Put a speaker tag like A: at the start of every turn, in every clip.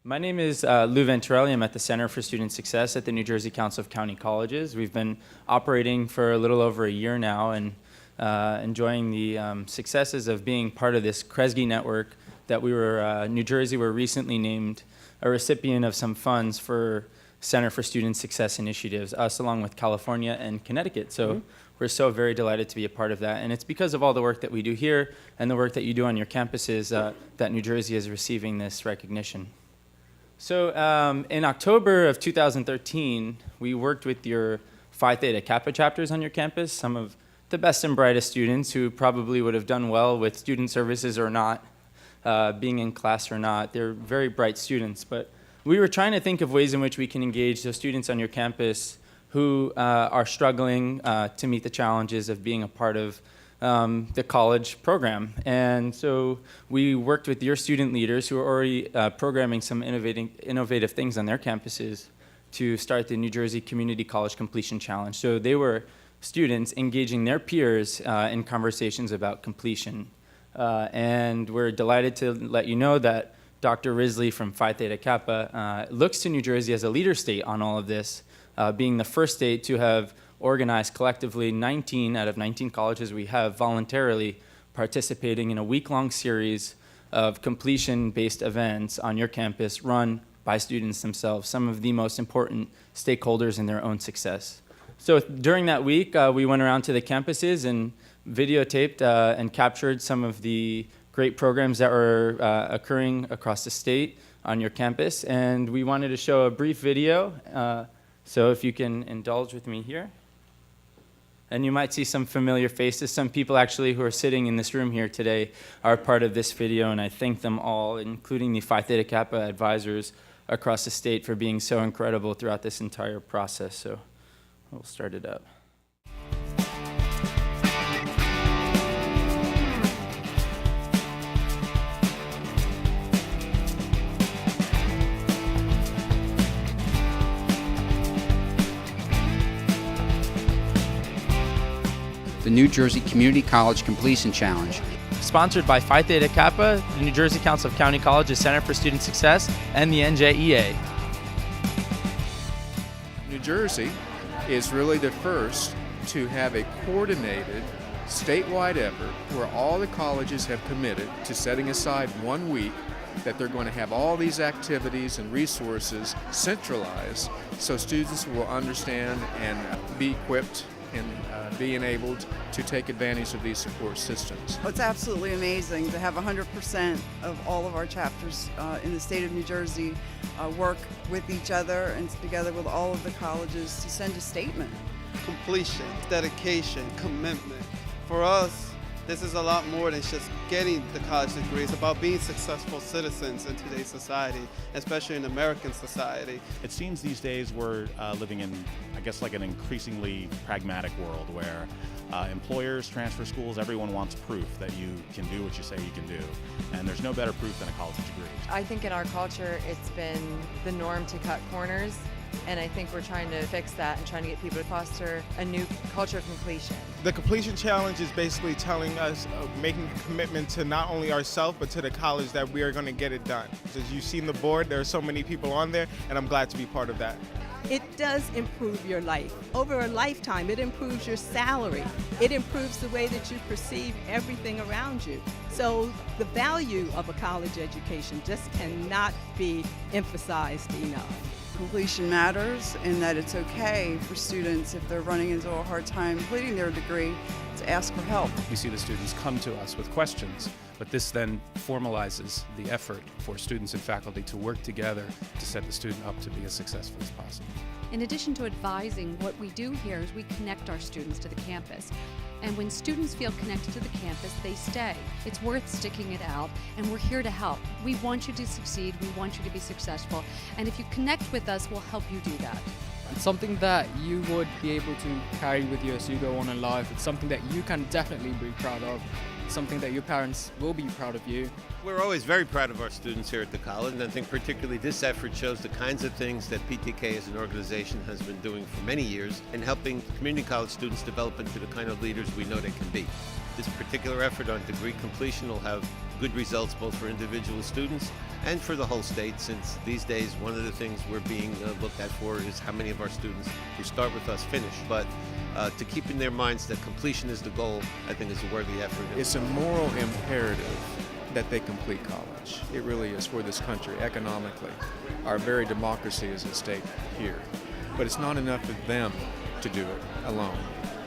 A: My name is Lou Venturelli. I'm at the Center for Student Success at the New Jersey Council of County Colleges. We've been operating for a little over a year now and enjoying the successes of being part of this Kresge network that New Jersey were recently named a recipient of some funds for Center for Student Success initiatives, us along with California and Connecticut. So we're so very delighted to be a part of that. And it's because of all the work that we do here and the work that you do on your campuses that New Jersey is receiving this recognition. So in October of 2013, we worked with your Phi Theta Kappa chapters on your campus, some of the best and brightest students who probably would have done well with student services or not, being in class or not. They're very bright students, but we were trying to think of ways in which we can engage those students on your campus who are struggling to meet the challenges of being a part of the college program. And so we worked with your student leaders who are already programming some innovative things on their campuses to start the New Jersey Community College Completion Challenge. So they were students engaging their peers in conversations about completion. And we're delighted to let you know that Dr. Risley from Phi Theta Kappa looks to New Jersey as a leader state on all of this, being the first state to have organized collectively 19 out of 19 colleges we have voluntarily participating in a week-long series of completion-based events on your campus run by students themselves, some of the most important stakeholders in their own success. So during that week, we went around to the campuses and videotaped and captured some of the great programs that were occurring across the state on your campus. And we wanted to show a brief video. So if you can indulge with me here. And you might see some familiar faces. Some people actually who are sitting in this room here today are part of this video, and I thank them all, including the Phi Theta Kappa advisors across the state for being so incredible throughout this entire process. So we'll start it up.
B: The New Jersey Community College Completion Challenge.
A: Sponsored by Phi Theta Kappa, the New Jersey Council of County Colleges Center for Student Success, and the NJEA.
C: New Jersey is really the first to have a coordinated statewide effort where all the colleges have committed to setting aside 1 week that they're going to have all these activities and resources centralized so students will understand and be equipped and be enabled to take advantage of these support systems.
D: It's absolutely amazing to have 100% of all of our chapters in the state of New Jersey work with each other and together with all of the colleges to send a statement.
E: Completion, dedication, commitment. For us, this is a lot more than just getting the college degree. It's about being successful citizens in today's society, especially in American society.
F: It seems these days we're living in, I guess, like an increasingly pragmatic world where employers, transfer schools, everyone wants proof that you can do what you say you can do. And there's no better proof than a college degree.
G: I think in our culture, it's been the norm to cut corners. And I think we're trying to fix that and trying to get people to foster a new culture of completion.
H: The completion challenge is basically telling us, making a commitment to not only ourselves, but to the college that we are going to get it done. As you've seen the board, there are so many people on there, and I'm glad to be part of that.
I: It does improve your life. Over a lifetime, it improves your salary. It improves the way that you perceive everything around you. So the value of a college education just cannot be emphasized enough.
D: Completion matters in that it's okay for students, if they're running into a hard time completing their degree, to ask for help.
J: We see the students come to us with questions, but this then formalizes the effort for students and faculty to work together to set the student up to be as successful as possible.
K: In addition to advising, what we do here is we connect our students to the campus. And when students feel connected to the campus, they stay. It's worth sticking it out, and we're here to help. We want you to succeed, we want you to be successful, and if you connect with us, we'll help you do that.
L: It's something that you would be able to carry with you as you go on in life. It's something that you can definitely be proud of. It's something that your parents will be proud of you.
M: We're always very proud of our students here at the college, and I think particularly this effort shows the kinds of things that PTK as an organization has been doing for many years in helping community college students develop into the kind of leaders we know they can be. This particular effort on degree completion will have good results both for individual students and for the whole state, since these days one of the things we're being looked at for is how many of our students who start with us finish. But to keep in their minds that completion is the goal, I think is a worthy effort.
C: It's a moral imperative that they complete college. It really is for this country, economically. Our very democracy is at stake here. But it's not enough for them to do it alone.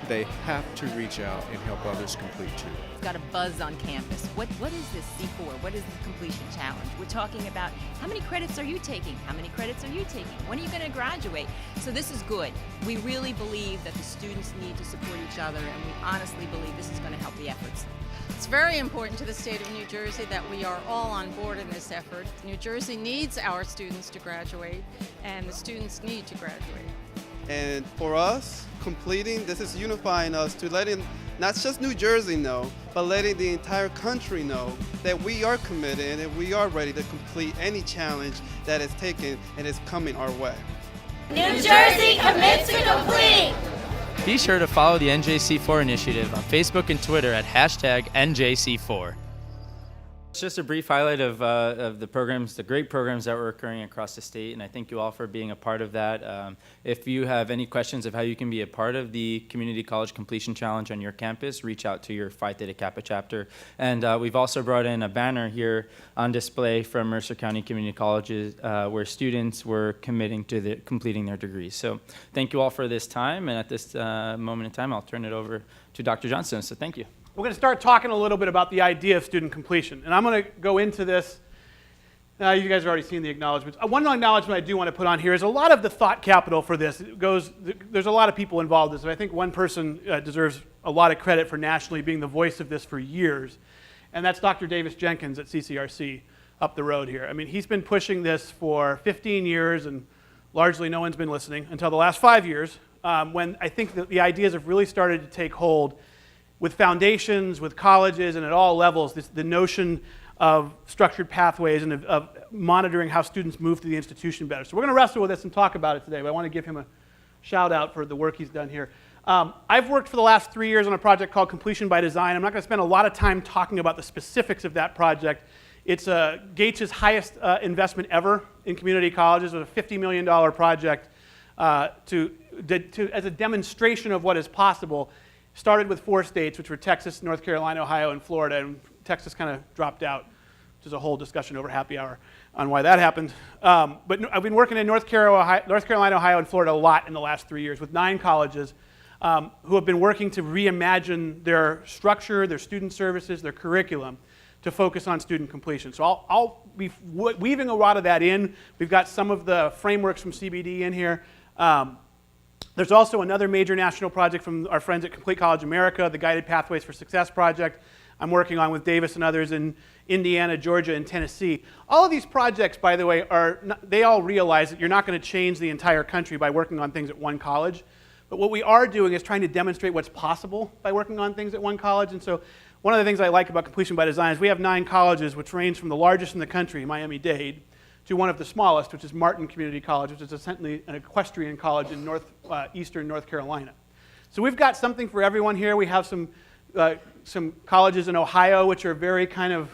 C: They have to reach out and help others complete too.
N: It's got a buzz on campus. What is this C4? What is the completion challenge? We're talking about how many credits are you taking? How many credits are you taking? When are you going to graduate? So this is good. We really believe that the students need to support each other, and we honestly believe this is going to help the efforts.
O: It's very important to the state of New Jersey that we are all on board in this effort. New Jersey needs our students to graduate, and the students need to graduate.
E: And for us, completing, this is unifying us to letting not just New Jersey know, but letting the entire country know that we are committed and that we are ready to complete any challenge that is taken and is coming our way.
P: New Jersey commits to complete!
A: Be sure to follow the NJC4 initiative on Facebook and Twitter at #NJC4. It's just a brief highlight of the programs, the great programs that were occurring across the state, and I thank you all for being a part of that. If you have any questions of how you can be a part of the Community College Completion Challenge on your campus, reach out to your Phi Theta Kappa chapter. And we've also brought in a banner here on display from Mercer County Community Colleges where students were committing to completing their degrees. So thank you all for this time, and at this moment in time, I'll turn it over to Dr. Johnstone, so thank you.
Q: We're going to start talking a little bit about the idea of student completion. And I'm going to go into this. You guys have already seen the acknowledgements. One acknowledgement I do want to put on here is a lot of the thought capital for this. There's a lot of people involved in this. And I think one person deserves a lot of credit for nationally being the voice of this for years. And that's Dr. Davis Jenkins at CCRC up the road here. I mean, he's been pushing this for 15 years, and largely no one's been listening until the last 5 years, when I think that the ideas have really started to take hold with foundations, with colleges, and at all levels, the notion of structured pathways and of monitoring how students move through the institution better. So we're going to wrestle with this and talk about it today, but I want to give him a shout out for the work he's done here. I've worked for the last 3 years on a project called Completion by Design. I'm not going to spend a lot of time talking about the specifics of that project. It's Gates' highest investment ever in community colleges. It was a $50 million project as a demonstration of what is possible. Started with 4 states, which were Texas, North Carolina, Ohio, and Florida, and Texas kind of dropped out, which is a whole discussion over happy hour on why that happened. But I've been working in North Carolina, Ohio, and Florida a lot in the last 3 years with 9 colleges who have been working to reimagine their structure, their student services, their curriculum to focus on student completion. So I'll be weaving a lot of that in. We've got some of the frameworks from CBD in here. There's also another major national project from our friends at Complete College America, the Guided Pathways for Success project I'm working on with Davis and others in Indiana, Georgia, and Tennessee. All of these projects, by the way, they all realize that you're not going to change the entire country by working on things at one college. But what we are doing is trying to demonstrate what's possible by working on things at one college. And so one of the things I like about Completion by Design is we have 9 colleges, which range from the largest in the country, Miami-Dade, to one of the smallest, which is Martin Community College, which is essentially an equestrian college in eastern North Carolina. So we've got something for everyone here. We have some colleges in Ohio, which are very kind of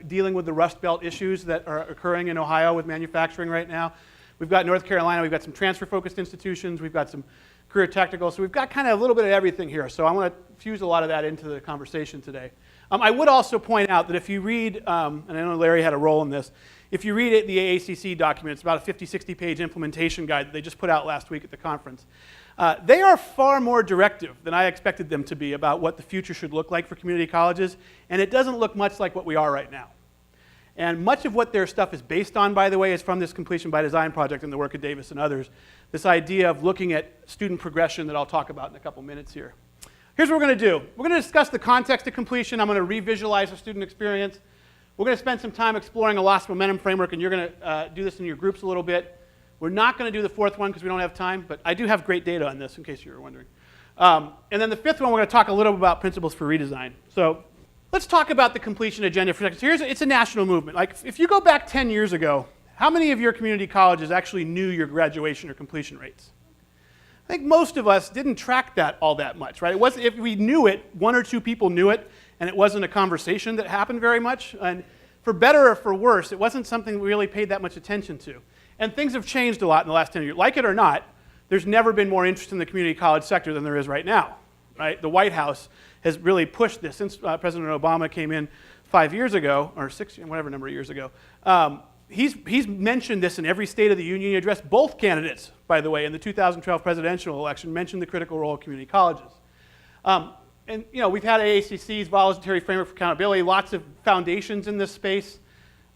Q: dealing with the Rust Belt issues that are occurring in Ohio with manufacturing right now. We've got North Carolina. We've got some transfer-focused institutions. We've got some career technical. So we've got kind of a little bit of everything here. So I want to fuse a lot of that into the conversation today. I would also point out that if you read, and I know Larry had a role in this, if you read the AACC document, it's about a 50, 60-page implementation guide that they just put out last week at the conference. They are far more directive than I expected them to be about what the future should look like for community colleges, and it doesn't look much like what we are right now. And much of what their stuff is based on, by the way, is from this Completion by Design project and the work of Davis and others, this idea of looking at student progression that I'll talk about in a couple minutes here. Here's what we're going to do. We're going to discuss the context of completion. I'm going to re-visualize the student experience. We're going to spend some time exploring a loss momentum framework, and you're going to do this in your groups a little bit. We're not going to do the 4th one because we don't have time, but I do have great data on this in case you were wondering. And then the 5th one, we're going to talk a little bit about principles for redesign. So let's talk about the completion agenda for a second. So it's a national movement. Like if you go back 10 years ago, how many of your community colleges actually knew your graduation or completion rates? I think most of us didn't track that all that much, right? It wasn't, if we knew it, 1 or 2 people knew it, and it wasn't a conversation that happened very much. And for better or for worse, it wasn't something we really paid that much attention to. And things have changed a lot in the last 10 years. Like it or not, there's never been more interest in the community college sector than there is right now. Right? The White House has really pushed this since President Obama came in 5 years ago, or 6, whatever number of years ago. He's mentioned this in every State of the Union address. Both candidates, by the way, in the 2012 presidential election mentioned the critical role of community colleges. And we've had AACC's voluntary framework for accountability, lots of foundations in this space.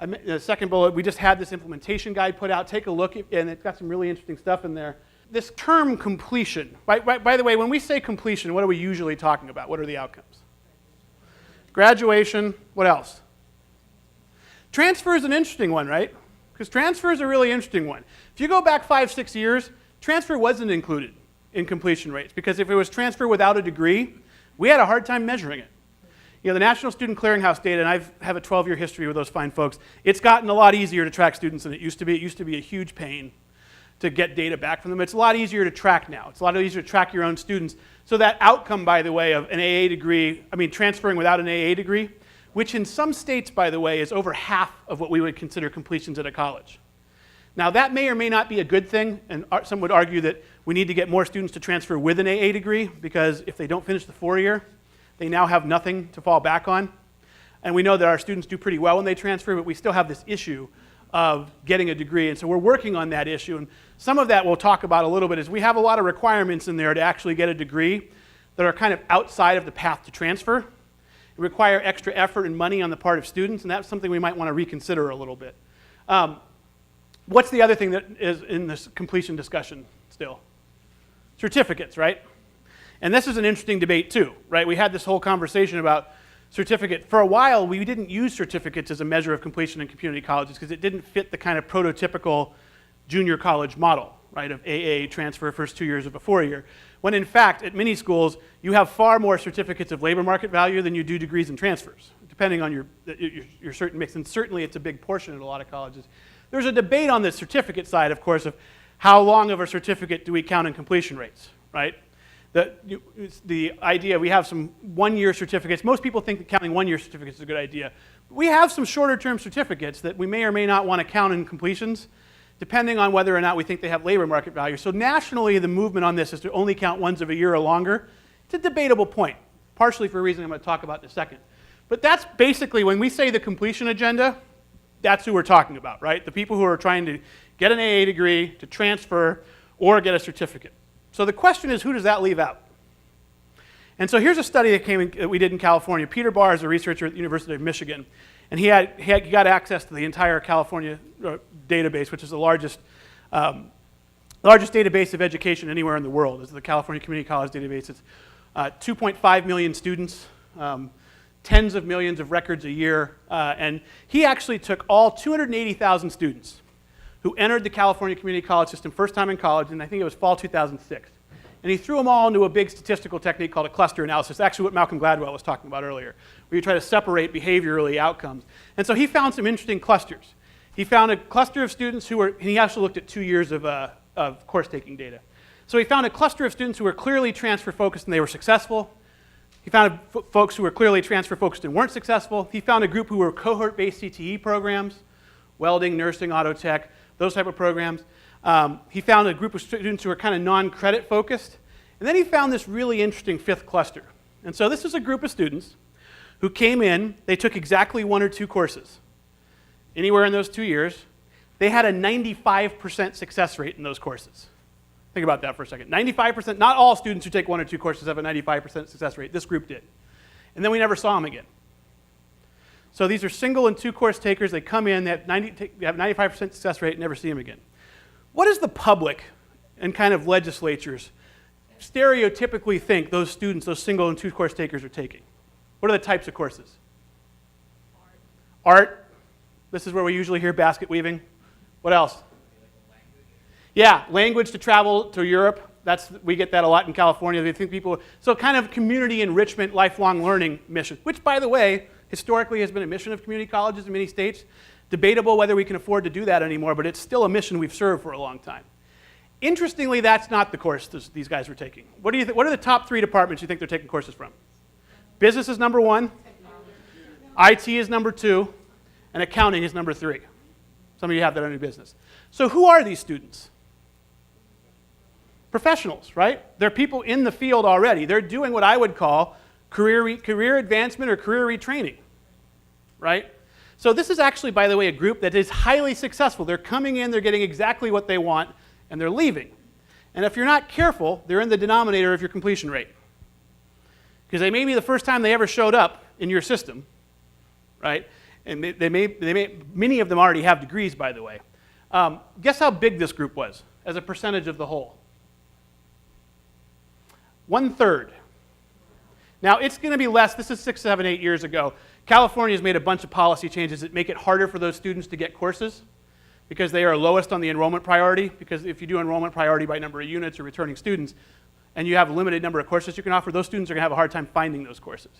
Q: The second bullet, we just had this implementation guide put out. Take a look, and it's got some really interesting stuff in there. This term completion, by the way, when we say completion, what are we usually talking about? What are the outcomes? Graduation, what else? Transfer is an interesting one, right? Because transfer is a really interesting one. If you go back 5, 6 years, transfer wasn't included in completion rates, because if it was transfer without a degree, we had a hard time measuring it. The National Student Clearinghouse data, and I have a 12-year history with those fine folks, it's gotten a lot easier to track students than it used to be. It used to be a huge pain to get data back from them. It's a lot easier to track now. It's a lot easier to track your own students. So that outcome, by the way, of an AA degree, transferring without an AA degree, which in some states, by the way, is over half of what we would consider completions at a college. Now, that may or may not be a good thing, and some would argue that we need to get more students to transfer with an AA degree, because if they don't finish the 4-year, they now have nothing to fall back on. And we know that our students do pretty well when they transfer, but we still have this issue of getting a degree, and so we're working on that issue. And some of that we'll talk about a little bit is we have a lot of requirements in there to actually get a degree that are kind of outside of the path to transfer. It require extra effort and money on the part of students, and that's something we might want to reconsider a little bit. What's the other thing that is in this completion discussion still? Certificates, right? And this is an interesting debate too, right? We had this whole conversation about certificate. For a while, we didn't use certificates as a measure of completion in community colleges because it didn't fit the kind of prototypical junior college model, right, of AA transfer first 2 years of a 4-year. When in fact, at many schools, you have far more certificates of labor market value than you do degrees and transfers, depending on your certain mix. And certainly it's a big portion at a lot of colleges. There's a debate on the certificate side, of course, of how long of a certificate do we count in completion rates, right? The idea, we have some 1-year certificates. Most people think that counting 1-year certificates is a good idea. We have some shorter term certificates that we may or may not want to count in completions, depending on whether or not we think they have labor market value. So nationally, the movement on this is to only count ones of a year or longer. It's a debatable point, partially for a reason I'm going to talk about in a second. But that's basically, when we say the completion agenda, that's who we're talking about, right? The people who are trying to get an AA degree, to transfer, or get a certificate. So the question is, who does that leave out? And so here's a study that we did in California. Peter Barr is a researcher at the University of Michigan, and he got access to the entire California database, which is the largest database of education anywhere in the world. It's the California Community College database. It's 2.5 million students, tens of millions of records a year, and he actually took all 280,000 students who entered the California Community College system first time in college, and I think it was fall 2006. And he threw them all into a big statistical technique called a cluster analysis, actually what Malcolm Gladwell was talking about earlier, where you try to separate behaviorally outcomes. And so he found some interesting clusters. He found a cluster of students who were, and he actually looked at 2 years of course-taking data. So he found a cluster of students who were clearly transfer-focused and they were successful. He found folks who were clearly transfer-focused and weren't successful. He found a group who were cohort-based CTE programs, welding, nursing, auto tech, those type of programs. He found a group of students who were kind of non-credit focused. And then he found this really interesting fifth cluster. And so this is a group of students who came in, they took exactly 1 or 2 courses. Anywhere in those 2 years, they had a 95% success rate in those courses. Think about that for a second. 95%, not all students who take 1 or 2 courses have a 95% success rate. This group did. And then we never saw them again. So these are single and 2 course takers. They come in, they have 95% success rate, and never see them again. What does the public and kind of legislatures stereotypically think those students, those single and 2 course takers are taking? What are the types of courses? Art. This is where we usually hear basket weaving. What else? Yeah, language to travel to Europe. We get that a lot in California. They think people, so kind of community enrichment, lifelong learning mission, which by the way, historically has been a mission of community colleges in many states. Debatable whether we can afford to do that anymore, but it's still a mission we've served for a long time. Interestingly, that's not the course these guys were taking. What are the top 3 departments you think they're taking courses from? Business is number 1. IT is number 2, and accounting is number 3. Some of you have that on your business. So who are these students? Professionals, right? They're people in the field already. They're doing what I would call career advancement or career retraining, right? So this is actually, by the way, a group that is highly successful. They're coming in, they're getting exactly what they want, and they're leaving. And if you're not careful, they're in the denominator of your completion rate. Because they may be the first time they ever showed up in your system, right? And many of them already have degrees, by the way. Guess how big this group was as a percentage of the whole? 1/3. Now, it's going to be less. This is 6, 7, 8 years ago. California has made a bunch of policy changes that make it harder for those students to get courses because they are lowest on the enrollment priority. Because if you do enrollment priority by number of units or returning students, and you have a limited number of courses you can offer, those students are going to have a hard time finding those courses.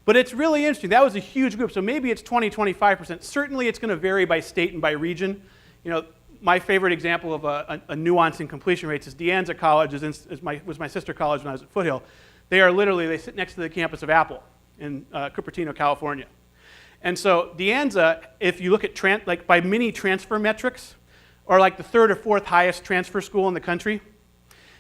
Q: But it's really interesting. That was a huge group. So maybe it's 20, 25%. Certainly it's going to vary by state and by region. You know, my favorite example of a nuance in completion rates is De Anza College, was my sister college when I was at Foothill. They sit next to the campus of Apple in Cupertino, California. And so De Anza, if you look at like by mini transfer metrics, are like the 3rd or 4th highest transfer school in the country.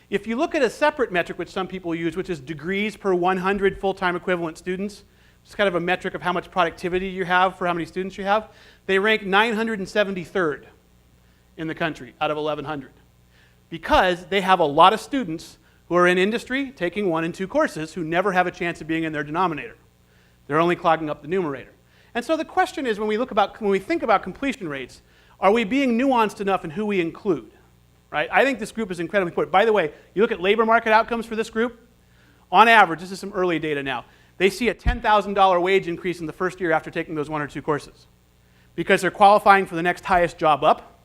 Q: If you look at a separate metric, which some people use, which is degrees per 100 full-time equivalent students, it's kind of a metric of how much productivity you have for how many students you have, they rank 973rd in the country out of 1,100 because they have a lot of students who are in industry taking 1 and 2 courses who never have a chance of being in their denominator. They're only clogging up the numerator. And so the question is, when we think about completion rates, are we being nuanced enough in who we include? Right? I think this group is incredibly important. By the way, you look at labor market outcomes for this group, on average, this is some early data now, they see a $10,000 wage increase in the first year after taking those 1 or 2 courses because they're qualifying for the next highest job up,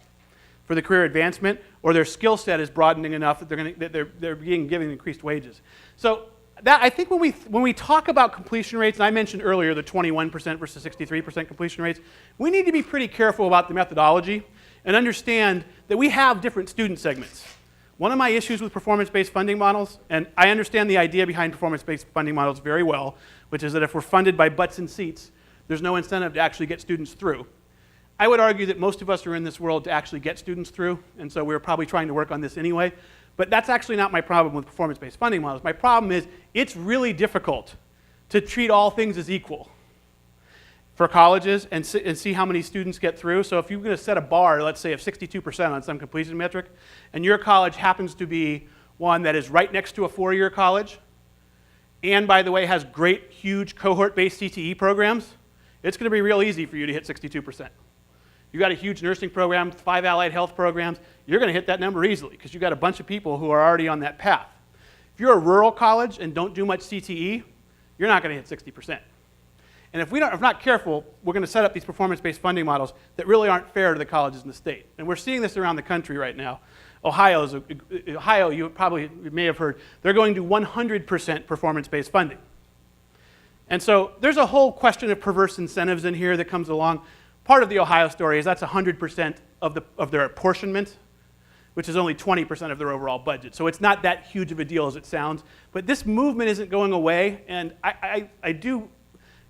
Q: for the career advancement, or their skill set is broadening enough that they're being given increased wages. So that, I think when we talk about completion rates, and I mentioned earlier the 21% versus 63% completion rates, we need to be pretty careful about the methodology and understand that we have different student segments. One of my issues with performance-based funding models, and I understand the idea behind performance-based funding models very well, which is that if we're funded by butts and seats, there's no incentive to actually get students through. I would argue that most of us are in this world to actually get students through, and so we're probably trying to work on this anyway. But that's actually not my problem with performance-based funding models. My problem is it's really difficult to treat all things as equal for colleges and see how many students get through. So if you're going to set a bar, let's say of 62% on some completion metric, and your college happens to be one that is right next to a 4-year college, and by the way has great, huge cohort-based CTE programs, it's going to be real easy for you to hit 62%. You got a huge nursing program, 5 allied health programs, you're going to hit that number easily because you've got a bunch of people who are already on that path. If you're a rural college and don't do much CTE, you're not going to hit 60%. And if we're not careful, we're going to set up these performance-based funding models that really aren't fair to the colleges in the state. And we're seeing this around the country right now. Ohio, you may have heard, they're going to 100% performance-based funding. And so there's a whole question of perverse incentives in here that comes along. Part of the Ohio story is that's 100% of their apportionment, which is only 20% of their overall budget. So it's not that huge of a deal as it sounds. But this movement isn't going away, and I do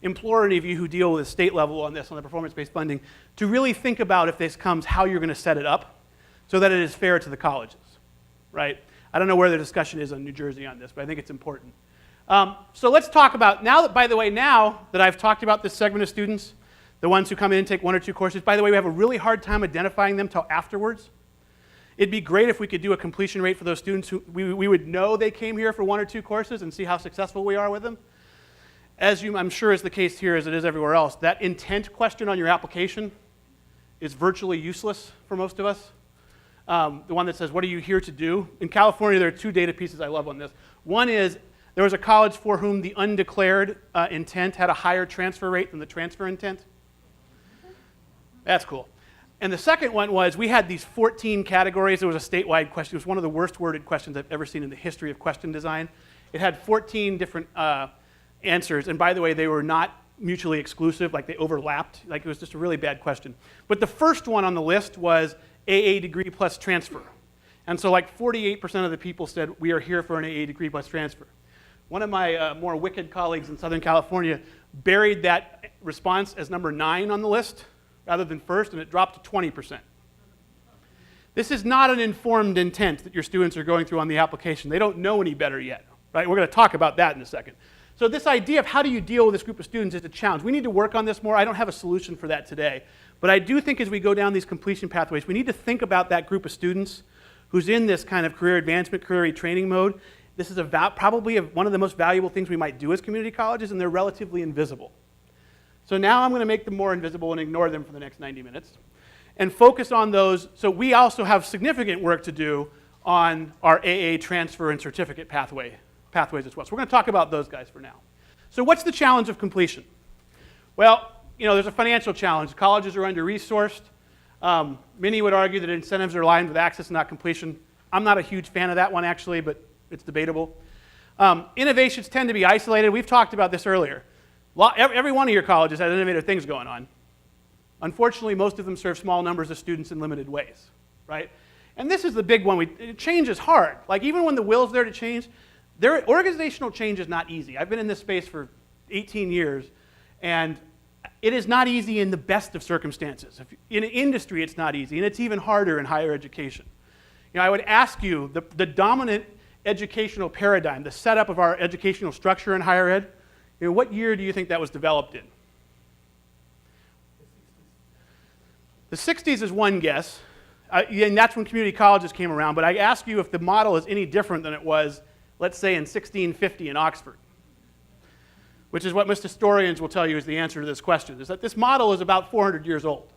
Q: implore any of you who deal with the state level on this, on the performance-based funding, to really think about if this comes, how you're going to set it up so that it is fair to the colleges, right? I don't know where the discussion is on New Jersey on this, but I think it's important. So let's talk about, now that I've talked about this segment of students, the ones who come in and take 1 or 2 courses, by the way, we have a really hard time identifying them till afterwards. It'd be great if we could do a completion rate for those students who we would know they came here for 1 or 2 courses and see how successful we are with them. As I'm sure is the case here as it is everywhere else, that intent question on your application is virtually useless for most of us. The one that says, what are you here to do? In California, there are 2 data pieces I love on this. One is there was a college for whom the undeclared intent had a higher transfer rate than the transfer intent. That's cool. And the second one was we had these 14 categories. There was a statewide question. It was one of the worst worded questions I've ever seen in the history of question design. It had 14 different answers. And by the way, they were not mutually exclusive, like they overlapped. Like it was just a really bad question. But the first one on the list was AA degree plus transfer. And so like 48% of the people said, we are here for an AA degree plus transfer. One of my more wicked colleagues in Southern California buried that response as number 9 on the list rather than first, and it dropped to 20%. This is not an informed intent that your students are going through on the application. They don't know any better yet, right? We're going to talk about that in a second. So this idea of how do you deal with this group of students is a challenge. We need to work on this more. I don't have a solution for that today. But I do think as we go down these completion pathways, we need to think about that group of students who's in this kind of career advancement, career retraining mode. This is probably one of the most valuable things we might do as community colleges, and they're relatively invisible. So now I'm going to make them more invisible and ignore them for the next 90 minutes and focus on those. So we also have significant work to do on our AA transfer and certificate pathways as well. So we're going to talk about those guys for now. So what's the challenge of completion? Well, there's a financial challenge. Colleges are under-resourced. Many would argue that incentives are aligned with access and not completion. I'm not a huge fan of that one, actually, but it's debatable. Innovations tend to be isolated. We've talked about this earlier. Every one of your colleges has innovative things going on. Unfortunately, most of them serve small numbers of students in limited ways, right? And this is the big one. Change is hard. Like, even when the will's there to change, organizational change is not easy. I've been in this space for 18 years, and it is not easy in the best of circumstances. In an industry, it's not easy, and it's even harder in higher education. I would ask you, the dominant educational paradigm, the setup of our educational structure in higher ed, what year do you think that was developed in? The 60s is one guess, and that's when community colleges came around, but I ask you if the model is any different than it was, let's say, in 1650 in Oxford, which is what most historians will tell you is the answer to this question, is that this model is about 400 years old,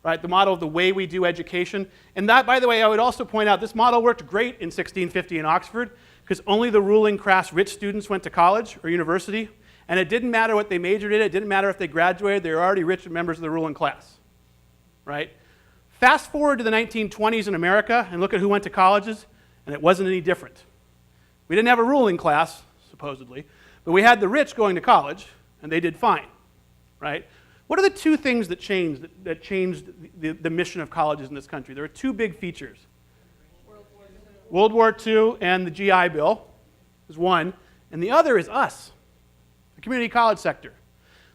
Q: right? The model of the way we do education. And that, by the way, I would also point out, this model worked great in 1650 in Oxford because only the ruling class rich students went to college or university, and it didn't matter what they majored in, it didn't matter if they graduated, they were already rich members of the ruling class, right? Fast forward to the 1920s in America and look at who went to colleges, and it wasn't any different. We didn't have a ruling class, supposedly, but we had the rich going to college, and they did fine, right? What are the two things that changed the mission of colleges in this country? There are two big features. World War II and the GI Bill is one, and the other is us, the community college sector.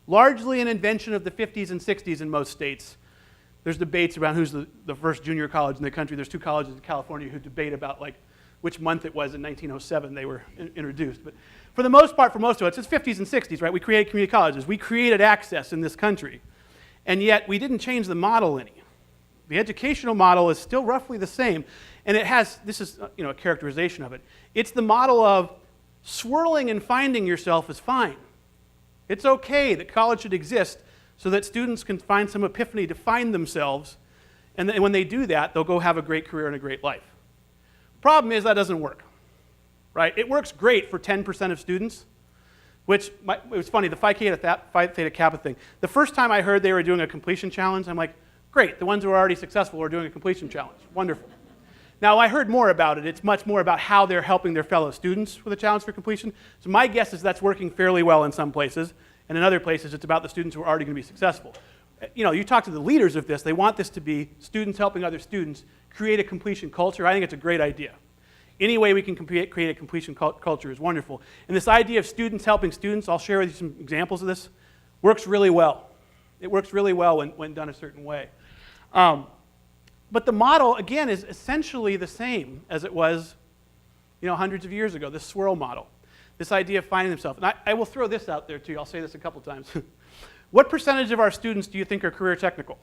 Q: Largely an invention of the 50s and 60s in most states. There's debates around who's the first junior college in the country. There's two colleges in California who debate about which month it was in 1907 they were introduced. But for the most part, for most of us, it's 50s and 60s, right? We created community colleges. We created access in this country. And yet, we didn't change the model any. The educational model is still roughly the same. And it has, this is a characterization of it. It's the model of swirling and finding yourself is fine. It's okay that college should exist so that students can find some epiphany to find themselves. And when they do that, they'll go have a great career and a great life. Problem is that doesn't work, right? It works great for 10% of students, which, it was funny, the Phi Theta Kappa thing. The first time I heard they were doing a completion challenge, I'm like, great, the ones who are already successful are doing a completion challenge. Wonderful. Now, I heard more about it. It's much more about how they're helping their fellow students with a challenge for completion. So my guess is that's working fairly well in some places, and in other places it's about the students who are already going to be successful. You talk to the leaders of this, they want this to be students helping other students create a completion culture. I think it's a great idea. Any way we can create a completion culture is wonderful. And this idea of students helping students, I'll share with you some examples of this, works really well. It works really well when done a certain way. But the model, again, is essentially the same as it was hundreds of years ago, this swirl model. This idea of finding themselves. And I will throw this out there too. I'll say this a couple times. What percentage of our students do you think are career technical?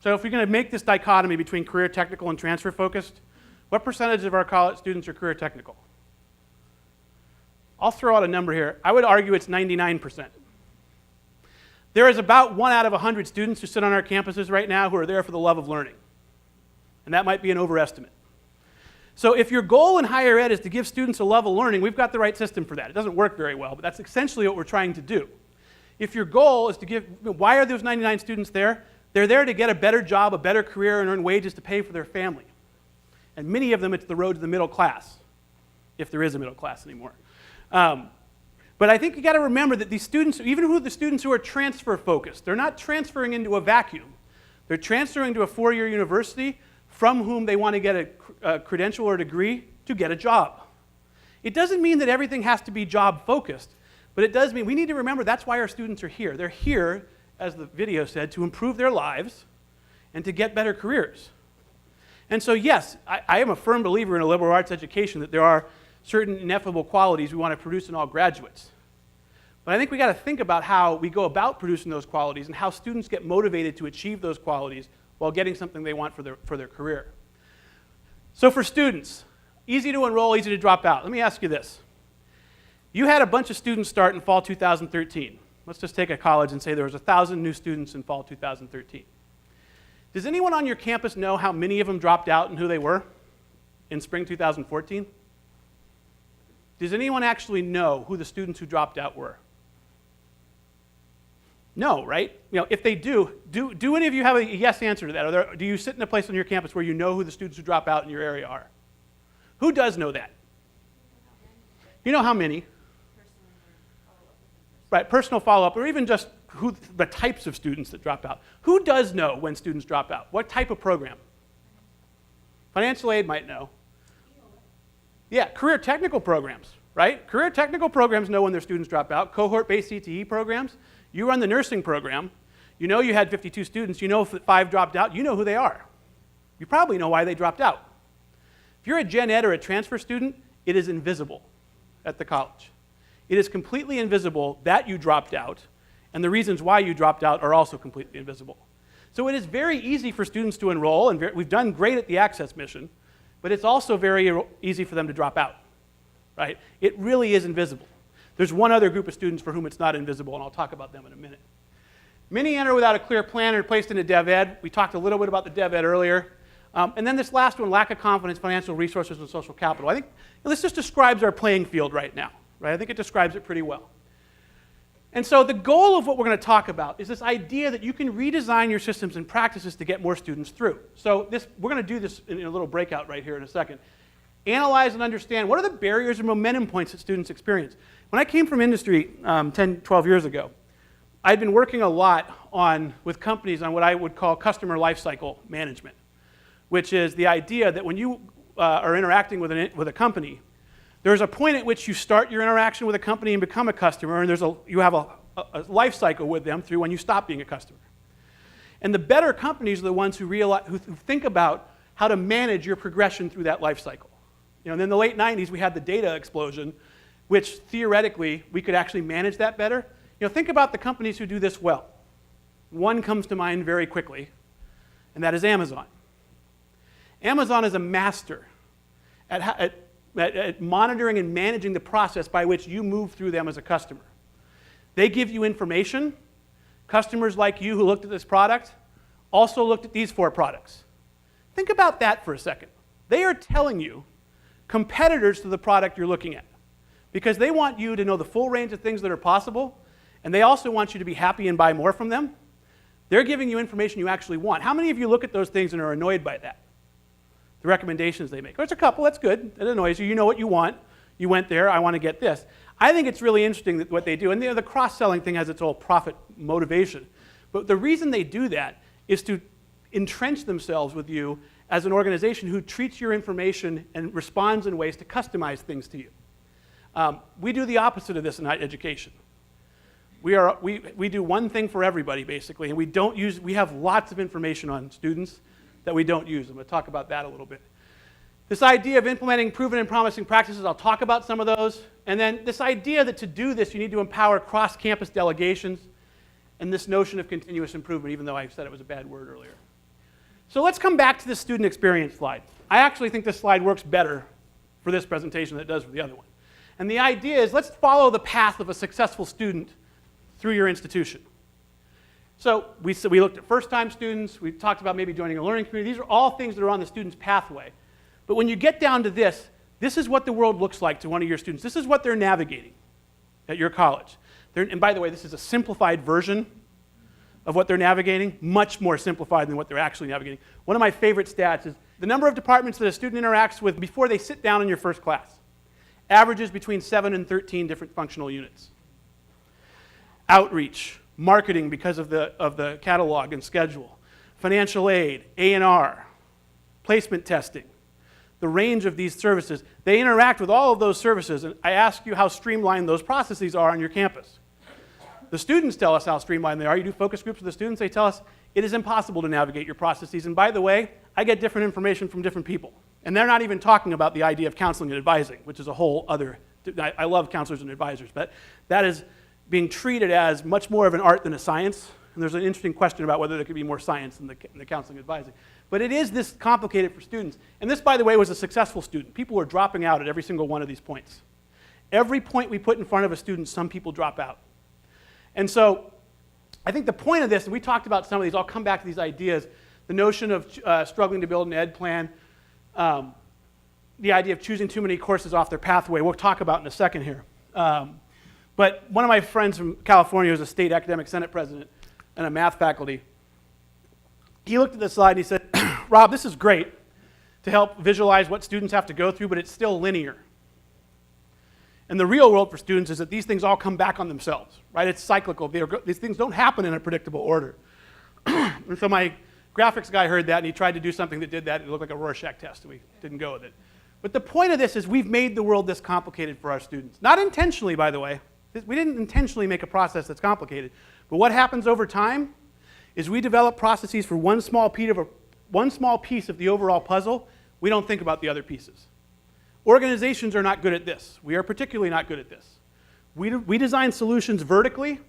Q: So if you're going to make this dichotomy between career technical and transfer focused, what percentage of our college students are career technical? I'll throw out a number here. I would argue it's 99%. There is about 1 out of 100 students who sit on our campuses right now who are there for the love of learning. And that might be an overestimate. So if your goal in higher ed is to give students a love of learning, we've got the right system for that. It doesn't work very well, but that's essentially what we're trying to do. If your goal is to give, why are those 99 students there? They're there to get a better job, a better career, and earn wages to pay for their family. And many of them, it's the road to the middle class, if there is a middle class anymore. But I think you got to remember that these students, even the students who are transfer focused, they're not transferring into a vacuum. They're transferring to a 4-year university from whom they want to get a credential or degree to get a job. It doesn't mean that everything has to be job focused, But it does mean we need to remember that's why our students are here. They're here, as the video said, to improve their lives and to get better careers. And so yes, I am a firm believer in a liberal arts education that there are certain ineffable qualities we want to produce in all graduates. But I think we got to think about how we go about producing those qualities and how students get motivated to achieve those qualities while getting something they want for their career. So for students, easy to enroll, easy to drop out. Let me ask you this. You had a bunch of students start in fall 2013. Let's just take a college and say there was 1,000 new students in fall 2013. Does anyone on your campus know how many of them dropped out and who they were in spring 2014? Does anyone actually know who the students who dropped out were? No, right? You know, if they do any of you have a yes answer to that? Do you sit in a place on your campus where you know who the students who drop out in your area are? Who does know that? You know how many? Right, personal follow-up, or even just the types of students that drop out. Who does know when students drop out? What type of program? Financial aid might know. Yeah, career technical programs, right? Career technical programs know when their students drop out. Cohort-based CTE programs. You run the nursing program. You know you had 52 students. You know if 5 dropped out. You know who they are. You probably know why they dropped out. If you're a gen ed or a transfer student, it is invisible at the college. It is completely invisible that you dropped out, and the reasons why you dropped out are also completely invisible. So it is very easy for students to enroll, and we've done great at the Access mission, but it's also very easy for them to drop out, right? It really is invisible. There's one other group of students for whom it's not invisible, and I'll talk about them in a minute. Many enter without a clear plan and are placed into Dev Ed. We talked a little bit about the Dev Ed earlier. And then this last one, lack of confidence, financial resources, and social capital. I think this just describes our playing field right now. Right? I think it describes it pretty well. And so the goal of what we're going to talk about is this idea that you can redesign your systems and practices to get more students through. So we're going to do this in a little breakout right here in a second. Analyze and understand what are the barriers and momentum points that students experience. When I came from industry 10, 12 years ago, I'd been working a lot with companies on what I would call customer lifecycle management, which is the idea that when you are interacting with a company, there's a point at which you start your interaction with a company and become a customer, and you have a life cycle with them through when you stop being a customer. And the better companies are the ones who think about how to manage your progression through that life cycle. You know, and in the late 90s, we had the data explosion, which theoretically, we could actually manage that better. You know, think about the companies who do this well. One comes to mind very quickly, and that is Amazon. Amazon is a master at monitoring and managing the process by which you move through them as a customer. They give you information. Customers like you who looked at this product also looked at these 4 products. Think about that for a second. They are telling you competitors to the product you're looking at because they want you to know the full range of things that are possible, and they also want you to be happy and buy more from them. They're giving you information you actually want. How many of you look at those things and are annoyed by that? The recommendations they make. There's a couple, that's good. It annoys you. You know what you want. You went there, I want to get this. I think it's really interesting what they do. And the cross-selling thing has its whole profit motivation. But the reason they do that is to entrench themselves with you as an organization who treats your information and responds in ways to customize things to you. We do the opposite of this in education. We do one thing for everybody, basically, and we have lots of information on students that we don't use. I'm going to talk about that a little bit. This idea of implementing proven and promising practices, I'll talk about some of those. And then this idea that to do this, you need to empower cross-campus delegations, and this notion of continuous improvement, even though I said it was a bad word earlier. So let's come back to this student experience slide. I actually think this slide works better for this presentation than it does for the other one. And the idea is let's follow the path of a successful student through your institution. So we looked at first-time students. We talked about maybe joining a learning community. These are all things that are on the student's pathway. But when you get down to this is what the world looks like to one of your students. This is what they're navigating at your college. And by the way, this is a simplified version of what they're navigating, much more simplified than what they're actually navigating. One of my favorite stats is the number of departments that a student interacts with before they sit down in your first class. Averages between 7 and 13 different functional units. Outreach, marketing because of the catalog and schedule, financial aid, A&R, placement testing, the range of these services. They interact with all of those services, and I ask you how streamlined those processes are on your campus. The students tell us how streamlined they are. You do focus groups with the students, they tell us it is impossible to navigate your processes. And by the way, I get different information from different people. And they're not even talking about the idea of counseling and advising, which is a whole other, I love counselors and advisors, but that is being treated as much more of an art than a science. And there's an interesting question about whether there could be more science in the counseling and advising. But it is this complicated for students. And this, by the way, was a successful student. People were dropping out at every single one of these points. Every point we put in front of a student, some people drop out. And so I think the point of this, and we talked about some of these, I'll come back to these ideas, the notion of struggling to build an ed plan, the idea of choosing too many courses off their pathway, we'll talk about in a second here. But one of my friends from California who's a state academic senate president and a math faculty, he looked at this slide and he said, Rob, this is great to help visualize what students have to go through, but it's still linear. And the real world for students is that these things all come back on themselves, right? It's cyclical. These things don't happen in a predictable order. And so my graphics guy heard that, and he tried to do something that did that. It looked like a Rorschach test, and we didn't go with it. But the point of this is we've made the world this complicated for our students. Not intentionally, by the way. We didn't intentionally make a process that's complicated. But what happens over time is we develop processes for one small piece of the overall puzzle. We don't think about the other pieces. Organizations are not good at this. We are particularly not good at this. We design solutions vertically.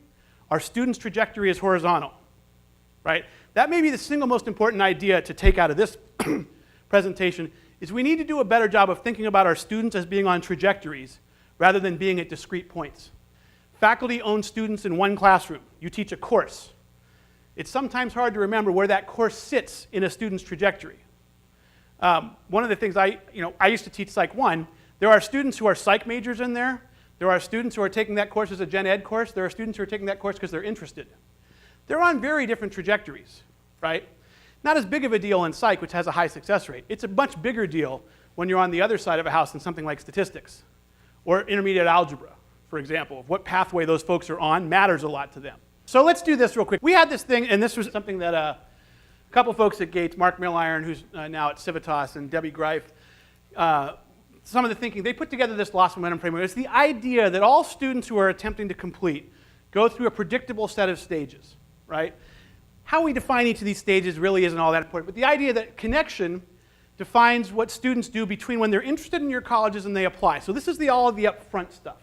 Q: Our students' trajectory is horizontal, right? That may be the single most important idea to take out of this presentation is we need to do a better job of thinking about our students as being on trajectories rather than being at discrete points. Faculty own students in one classroom. You teach a course. It's sometimes hard to remember where that course sits in a student's trajectory. One of the things I used to teach Psych 1. There are students who are psych majors in there. There are students who are taking that course as a gen ed course. There are students who are taking that course because they're interested. They're on very different trajectories, right? Not as big of a deal in psych, which has a high success rate. It's a much bigger deal when you're on the other side of a house in something like statistics or intermediate algebra, for example. What pathway those folks are on matters a lot to them. So let's do this real quick. We had this thing, and this was something that a couple folks at Gates, Mark Milliron, who's now at Civitas, and Debbie Greif, some of the thinking, they put together this loss momentum framework. It's the idea that all students who are attempting to complete go through a predictable set of stages, right? How we define each of these stages really isn't all that important, but the idea that connection defines what students do between when they're interested in your colleges and they apply. So this is all of the upfront stuff,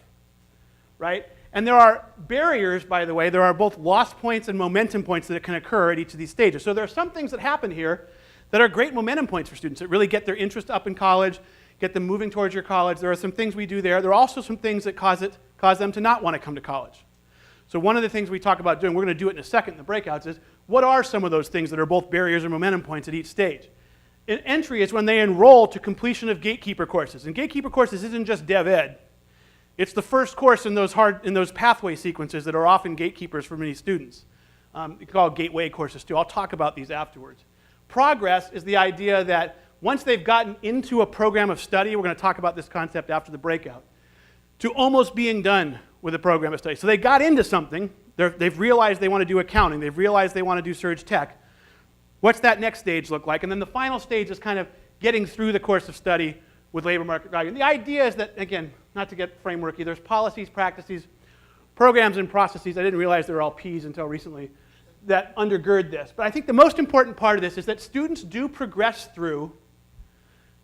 Q: right? And there are barriers, by the way. There are both loss points and momentum points that can occur at each of these stages. So there are some things that happen here that are great momentum points for students that really get their interest up in college, get them moving towards your college. There are some things we do there. There are also some things that cause them to not want to come to college. So one of the things we talk about doing, we're going to do it in a second in the breakouts, is what are some of those things that are both barriers and momentum points at each stage? An entry is when they enroll to completion of gatekeeper courses. And gatekeeper courses isn't just dev ed. It's the first course in those pathway sequences that are often gatekeepers for many students. You can call it gateway courses too. I'll talk about these afterwards. Progress is the idea that once they've gotten into a program of study, we're going to talk about this concept after the breakout, to almost being done with a program of study. So they got into something. They've realized they want to do accounting. They've realized they want to do surge tech. What's that next stage look like? And then the final stage is kind of getting through the course of study with labor market value. And the idea is that, again, not to get frameworky, there's policies, practices, programs, and processes. I didn't realize they were all P's until recently that undergird this. But I think the most important part of this is that students do progress through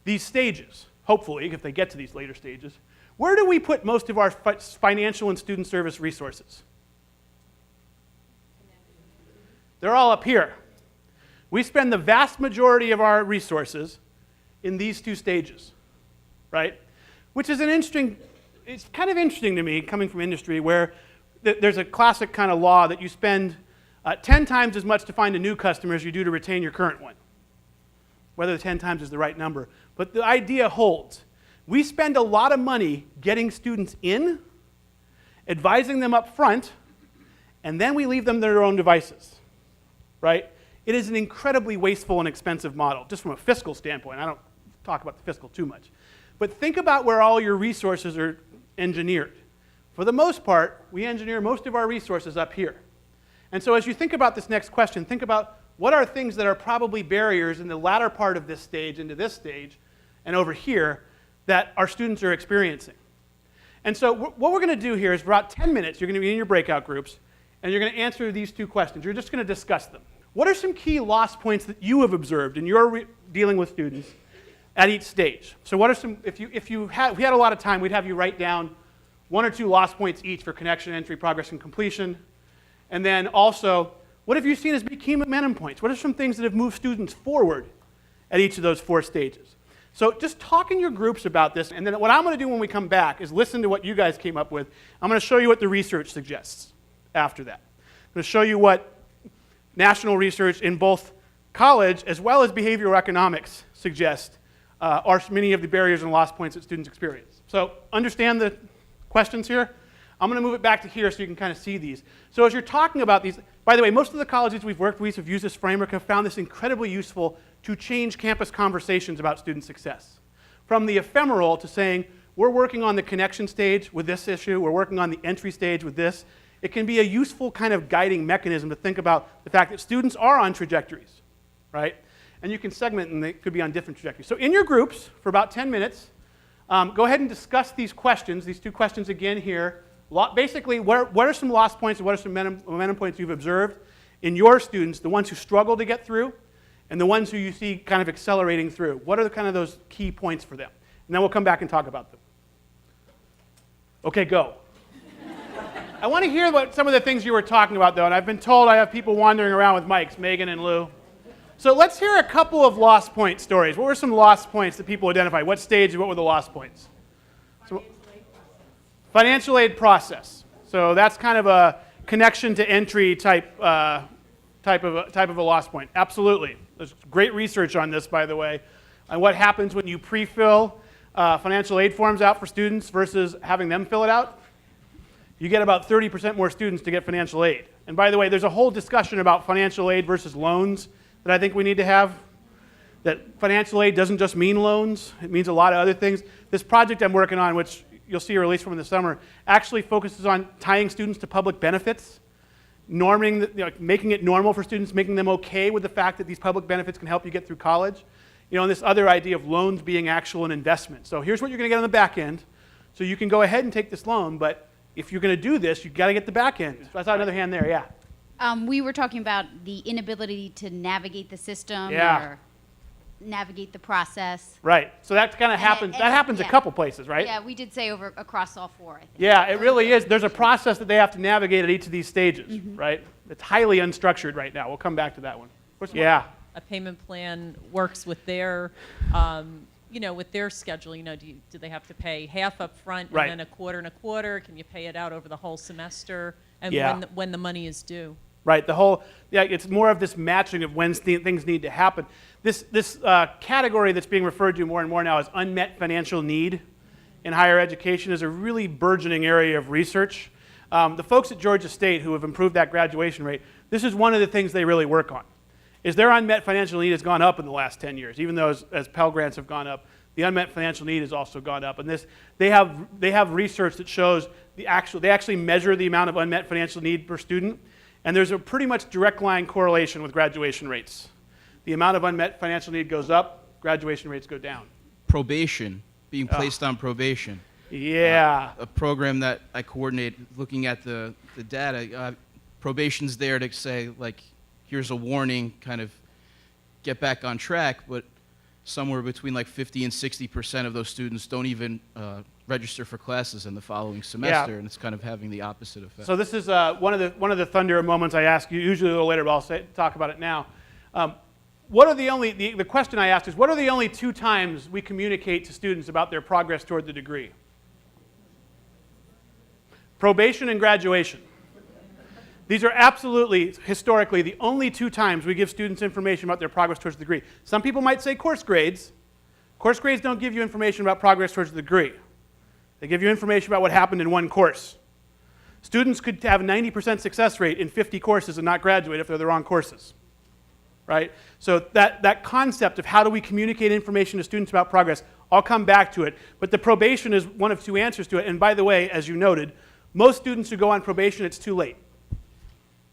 Q: these stages, hopefully, if they get to these later stages. Where do we put most of our financial and student service resources? They're all up here. We spend the vast majority of our resources in these two stages, right? Which is it's kind of interesting to me, coming from industry, where there's a classic kind of law that you spend 10 times as much to find a new customer as you do to retain your current one. Whether the 10 times is the right number. But the idea holds. We spend a lot of money getting students in, advising them up front, and then we leave them to their own devices, right? It is an incredibly wasteful and expensive model, just from a fiscal standpoint. I don't talk about the fiscal too much. But think about where all your resources are engineered. For the most part, we engineer most of our resources up here. And so as you think about this next question, think about what are things that are probably barriers in the latter part of this stage into this stage, and over here that our students are experiencing. And so what we're going to do here is for about 10 minutes, you're going to be in your breakout groups, and you're going to answer these two questions. You're just going to discuss them. What are some key loss points that you have observed in your dealing with students at each stage? So what are some, if we had a lot of time, we'd have you write down 1 or 2 loss points each for connection, entry, progress, and completion. And then also, what have you seen as key momentum points? What are some things that have moved students forward at each of those 4 stages? So just talk in your groups about this, and then what I'm going to do when we come back is listen to what you guys came up with. I'm going to show you what the research suggests after that. I'm going to show you what national research in both college as well as behavioral economics suggest are many of the barriers and loss points that students experience. So understand the questions here. I'm going to move it back to here so you can kind of see these. So as you're talking about these, by the way, most of the colleges we've worked with have used this framework, have found this incredibly useful to change campus conversations about student success. From the ephemeral to saying, we're working on the connection stage with this issue, we're working on the entry stage with this, it can be a useful kind of guiding mechanism to think about the fact that students are on trajectories, right? And you can segment and they could be on different trajectories. So in your groups, for about 10 minutes, go ahead and discuss these questions, these 2 questions again here. Basically, what are some loss points and what are some momentum points you've observed in your students, the ones who struggle to get through and the ones who you see kind of accelerating through? What are the kind of those key points for them? And then we'll come back and talk about them. Okay, go. I want to hear what some of the things you were talking about, though, and I've been told I have people wandering around with mics, Megan and Lou. So let's hear a couple of loss point stories. What were some loss points that people identified? What stage and what were the loss points? Financial aid process. So that's kind of a connection to entry type of a loss point. Absolutely. There's great research on this, by the way, on what happens when you pre-fill financial aid forms out for students versus having them fill it out. You get about 30% more students to get financial aid. And by the way, there's a whole discussion about financial aid versus loans that I think we need to have. That financial aid doesn't just mean loans. It means a lot of other things. This project I'm working on, which you'll see a release from in the summer, actually focuses on tying students to public benefits, making it normal for students, making them okay with the fact that these public benefits can help you get through college. And this other idea of loans being actual an investment. So here's what you're going to get on the back end. So you can go ahead and take this loan, but if you're going to do this, you've got to get the back end. So I saw another hand there, yeah.
R: We were talking about the inability to navigate the system or navigate the process.
Q: Right. So that kind of happens. That happens a couple places, right?
R: Yeah, we did say across all 4, I think.
Q: Yeah, it really is. There's a process that they have to navigate at each of these stages, right? It's highly unstructured right now. We'll come back to that one. Yeah.
S: A payment plan works with their, with their schedule. Do they have to pay half up front and then a quarter and a quarter? Can you pay it out over the whole semester? And when the money is due?
Q: Right. It's more of this matching of when things need to happen. This category that's being referred to more and more now as unmet financial need in higher education is a really burgeoning area of research. The folks at Georgia State who have improved that graduation rate, this is one of the things they really work on. Is their unmet financial need has gone up in the last 10 years. Even though as Pell Grants have gone up, the unmet financial need has also gone up. And they have research that shows they actually measure the amount of unmet financial need per student. And there's a pretty much direct line correlation with graduation rates. The amount of unmet financial need goes up, graduation rates go down.
T: Probation, being placed on probation.
Q: Yeah.
T: A program that I coordinate, looking at the data, probation's there to say, here's a warning, kind of get back on track, but somewhere between 50 and 60% of those students don't even register for classes in the following semester, and it's kind of having the opposite effect.
Q: So this is one of the thunder moments I ask you, usually a little later, but I'll talk about it now. The question I asked is, what are the only 2 times we communicate to students about their progress toward the degree? Probation and graduation. These are absolutely, historically, the only 2 times we give students information about their progress towards the degree. Some people might say course grades. Course grades don't give you information about progress towards the degree. They give you information about what happened in one course. Students could have a 90% success rate in 50 courses and not graduate if they're the wrong courses, right? So that concept of how do we communicate information to students about progress, I'll come back to it. But the probation is one of 2 answers to it. And by the way, as you noted, most students who go on probation, it's too late.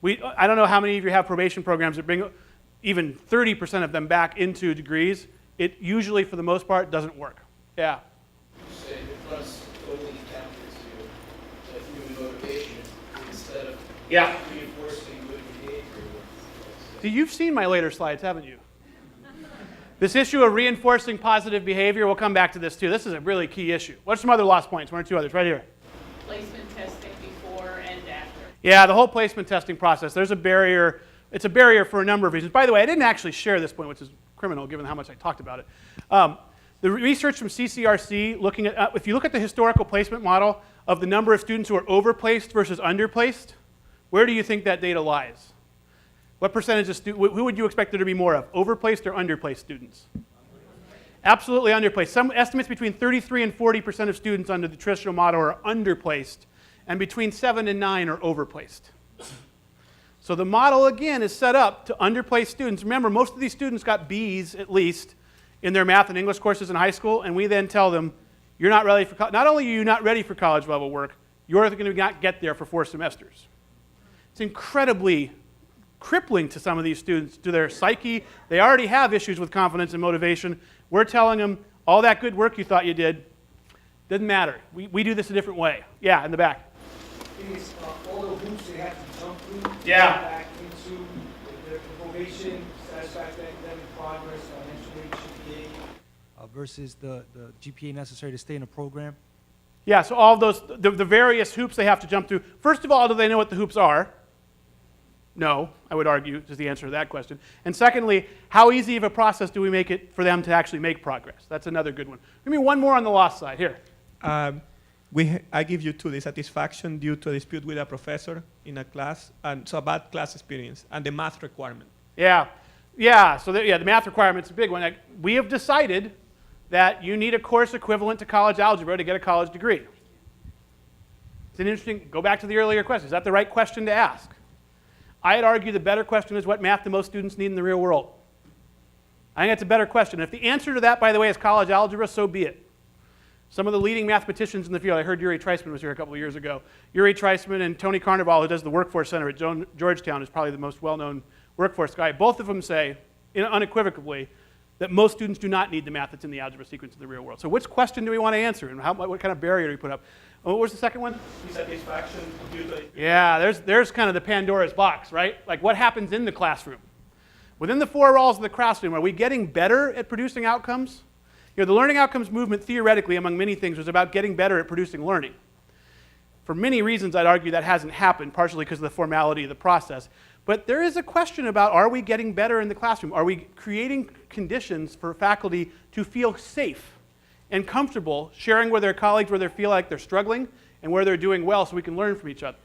Q: I don't know how many of you have probation programs that bring even 30% of them back into degrees. it usually, for the most part, doesn't work. Yeah? Yeah. So you've seen my later slides, haven't you? This issue of reinforcing positive behavior, we'll come back to this too. This is a really key issue. What's some other lost points? One or two others, right here.
U: Placement testing before and after.
Q: Yeah, the whole placement testing process. There's a barrier. It's a barrier for a number of reasons. By the way, I didn't actually share this point, which is criminal given how much I talked about it. The research from CCRC, looking at, if you look at the historical placement model of the number of students who are overplaced versus underplaced, where do you think that data lies? What percentage of students, who would you expect there to be more of, overplaced or underplaced students? Absolutely underplaced. Some estimates between 33 and 40% of students under the traditional model are underplaced, and between 7 and 9 are overplaced. So the model, again, is set up to underplaced students. Remember, most of these students got Bs, at least, in their math and English courses in high school, and we then tell them, you're not ready for college. Not only are you not ready for college level work, you're going to not get there for 4 semesters. It's incredibly crippling to some of these students, to their psyche. They already have issues with confidence and motivation. We're telling them, all that good work you thought you did, doesn't matter. We do this a different way. Yeah, in the back.
V: Is all the hoops they have to jump through
Q: Yeah.
V: back into the probation, satisfactory academic progress, mental GPA, versus the GPA necessary to stay in a program?
Q: Yeah, so all of those, the various hoops they have to jump through. First of all, do they know what the hoops are? No, I would argue, is the answer to that question. And secondly, how easy of a process do we make it for them to actually make progress? That's another good one. Give me one more on the loss side. Here.
W: I give you 2, the satisfaction due to a dispute with a professor in a class, and so a bad class experience, and the math requirement.
Q: Yeah, so the math requirement's a big one. We have decided that you need a course equivalent to college algebra to get a college degree. It's an interesting, go back to the earlier question. Is that the right question to ask? I'd argue the better question is what math do most students need in the real world? I think that's a better question. If the answer to that, by the way, is college algebra, so be it. Some of the leading mathematicians in the field, I heard Yuri Treisman was here a couple of years ago. Yuri Treisman and Tony Carnival, who does the Workforce Center at Georgetown, is probably the most well-known workforce guy. Both of them say, unequivocally, that most students do not need the math that's in the algebra sequence in the real world. So which question do we want to answer, and what kind of barrier do we put up? What was the second one?
V: Satisfaction due to...
Q: Yeah, there's kind of the Pandora's box, right? Like what happens in the classroom? Within the 4 walls of the classroom, are we getting better at producing outcomes? You know, the learning outcomes movement, theoretically, among many things, was about getting better at producing learning. For many reasons, I'd argue that hasn't happened, partially because of the formality of the process. But there is a question about, are we getting better in the classroom? Are we creating conditions for faculty to feel safe and comfortable sharing with their colleagues where they feel like they're struggling and where they're doing well so we can learn from each other?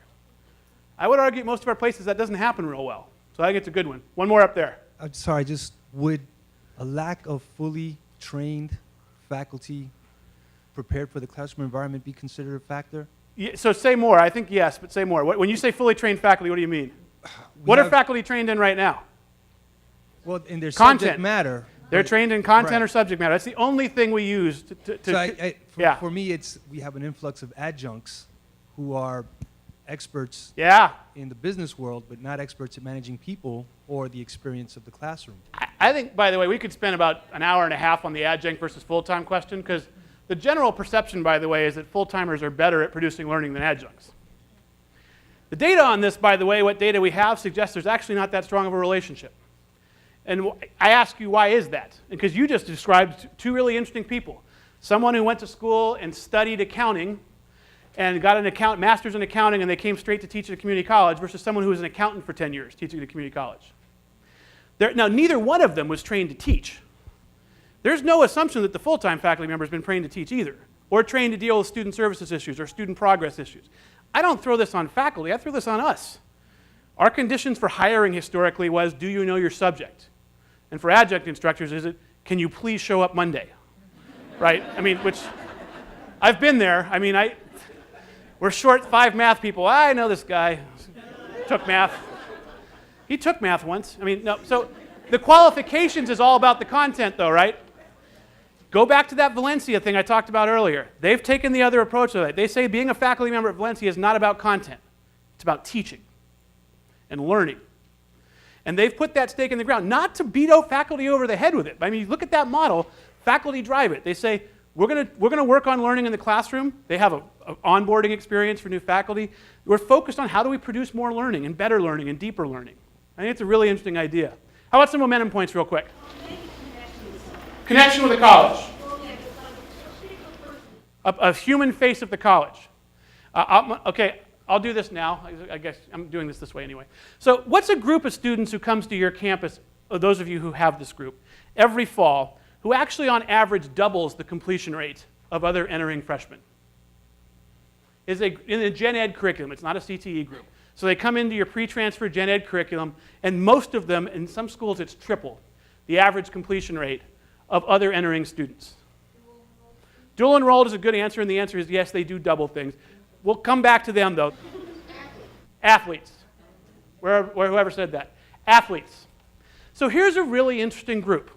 Q: I would argue at most of our places that doesn't happen real well. So I think it's a good one. One more up there.
V: I'm sorry, just would a lack of fully trained faculty prepared for the classroom environment be considered a factor?
Q: Yeah, so say more. I think yes, but say more. When you say fully trained faculty, what do you mean? What are faculty trained in right now?
V: Well, in their
Q: content.
V: Subject matter.
Q: They're trained in content
V: right.
Q: or subject matter. That's the only thing we use to
V: for me, we have an influx of adjuncts who are experts in the business world, but not experts at managing people or the experience of the classroom.
Q: I think, by the way, we could spend about an hour and a half on the adjunct versus full-time question, because the general perception, by the way, is that full-timers are better at producing learning than adjuncts. The data on this, by the way, what data we have suggests there's actually not that strong of a relationship. And I ask you, why is that? Because you just described 2 really interesting people. Someone who went to school and studied accounting and got an master's in accounting, and they came straight to teach at a community college, versus someone who was an accountant for 10 years teaching at a community college. Now, neither one of them was trained to teach. There's no assumption that the full-time faculty member has been trained to teach either, or trained to deal with student services issues or student progress issues. I don't throw this on faculty, I throw this on us. Our conditions for hiring historically was, do you know your subject? And for adjunct instructors, is it, can you please show up Monday? Right? I mean, which, I've been there. I mean, we're short 5 math people. I know this guy, took math. He took math once. I mean, no, so the qualifications is all about the content though, right? Go back to that Valencia thing I talked about earlier. They've taken the other approach to it. They say being a faculty member at Valencia is not about content. It's about teaching and learning. And they've put that stake in the ground, not to beat out faculty over the head with it. I mean, you look at that model, faculty drive it. They say, we're going to work on learning in the classroom. They have an onboarding experience for new faculty. We're focused on how do we produce more learning and better learning and deeper learning. I think it's a really interesting idea. How about some momentum points real quick? Connection with the college. A human face of the college. Okay, I'll do this now. I guess I'm doing this way anyway. So what's a group of students who comes to your campus, those of you who have this group, every fall, who actually on average doubles the completion rate of other entering freshmen? In a gen ed curriculum. It's not a CTE group. So they come into your pre-transfer gen ed curriculum, and most of them, in some schools it's triple the average completion rate of other entering students. Dual enrolled is a good answer, and the answer is yes, they do double things. We'll come back to them, though. Athletes. Whoever said that. Athletes. So here's a really interesting group.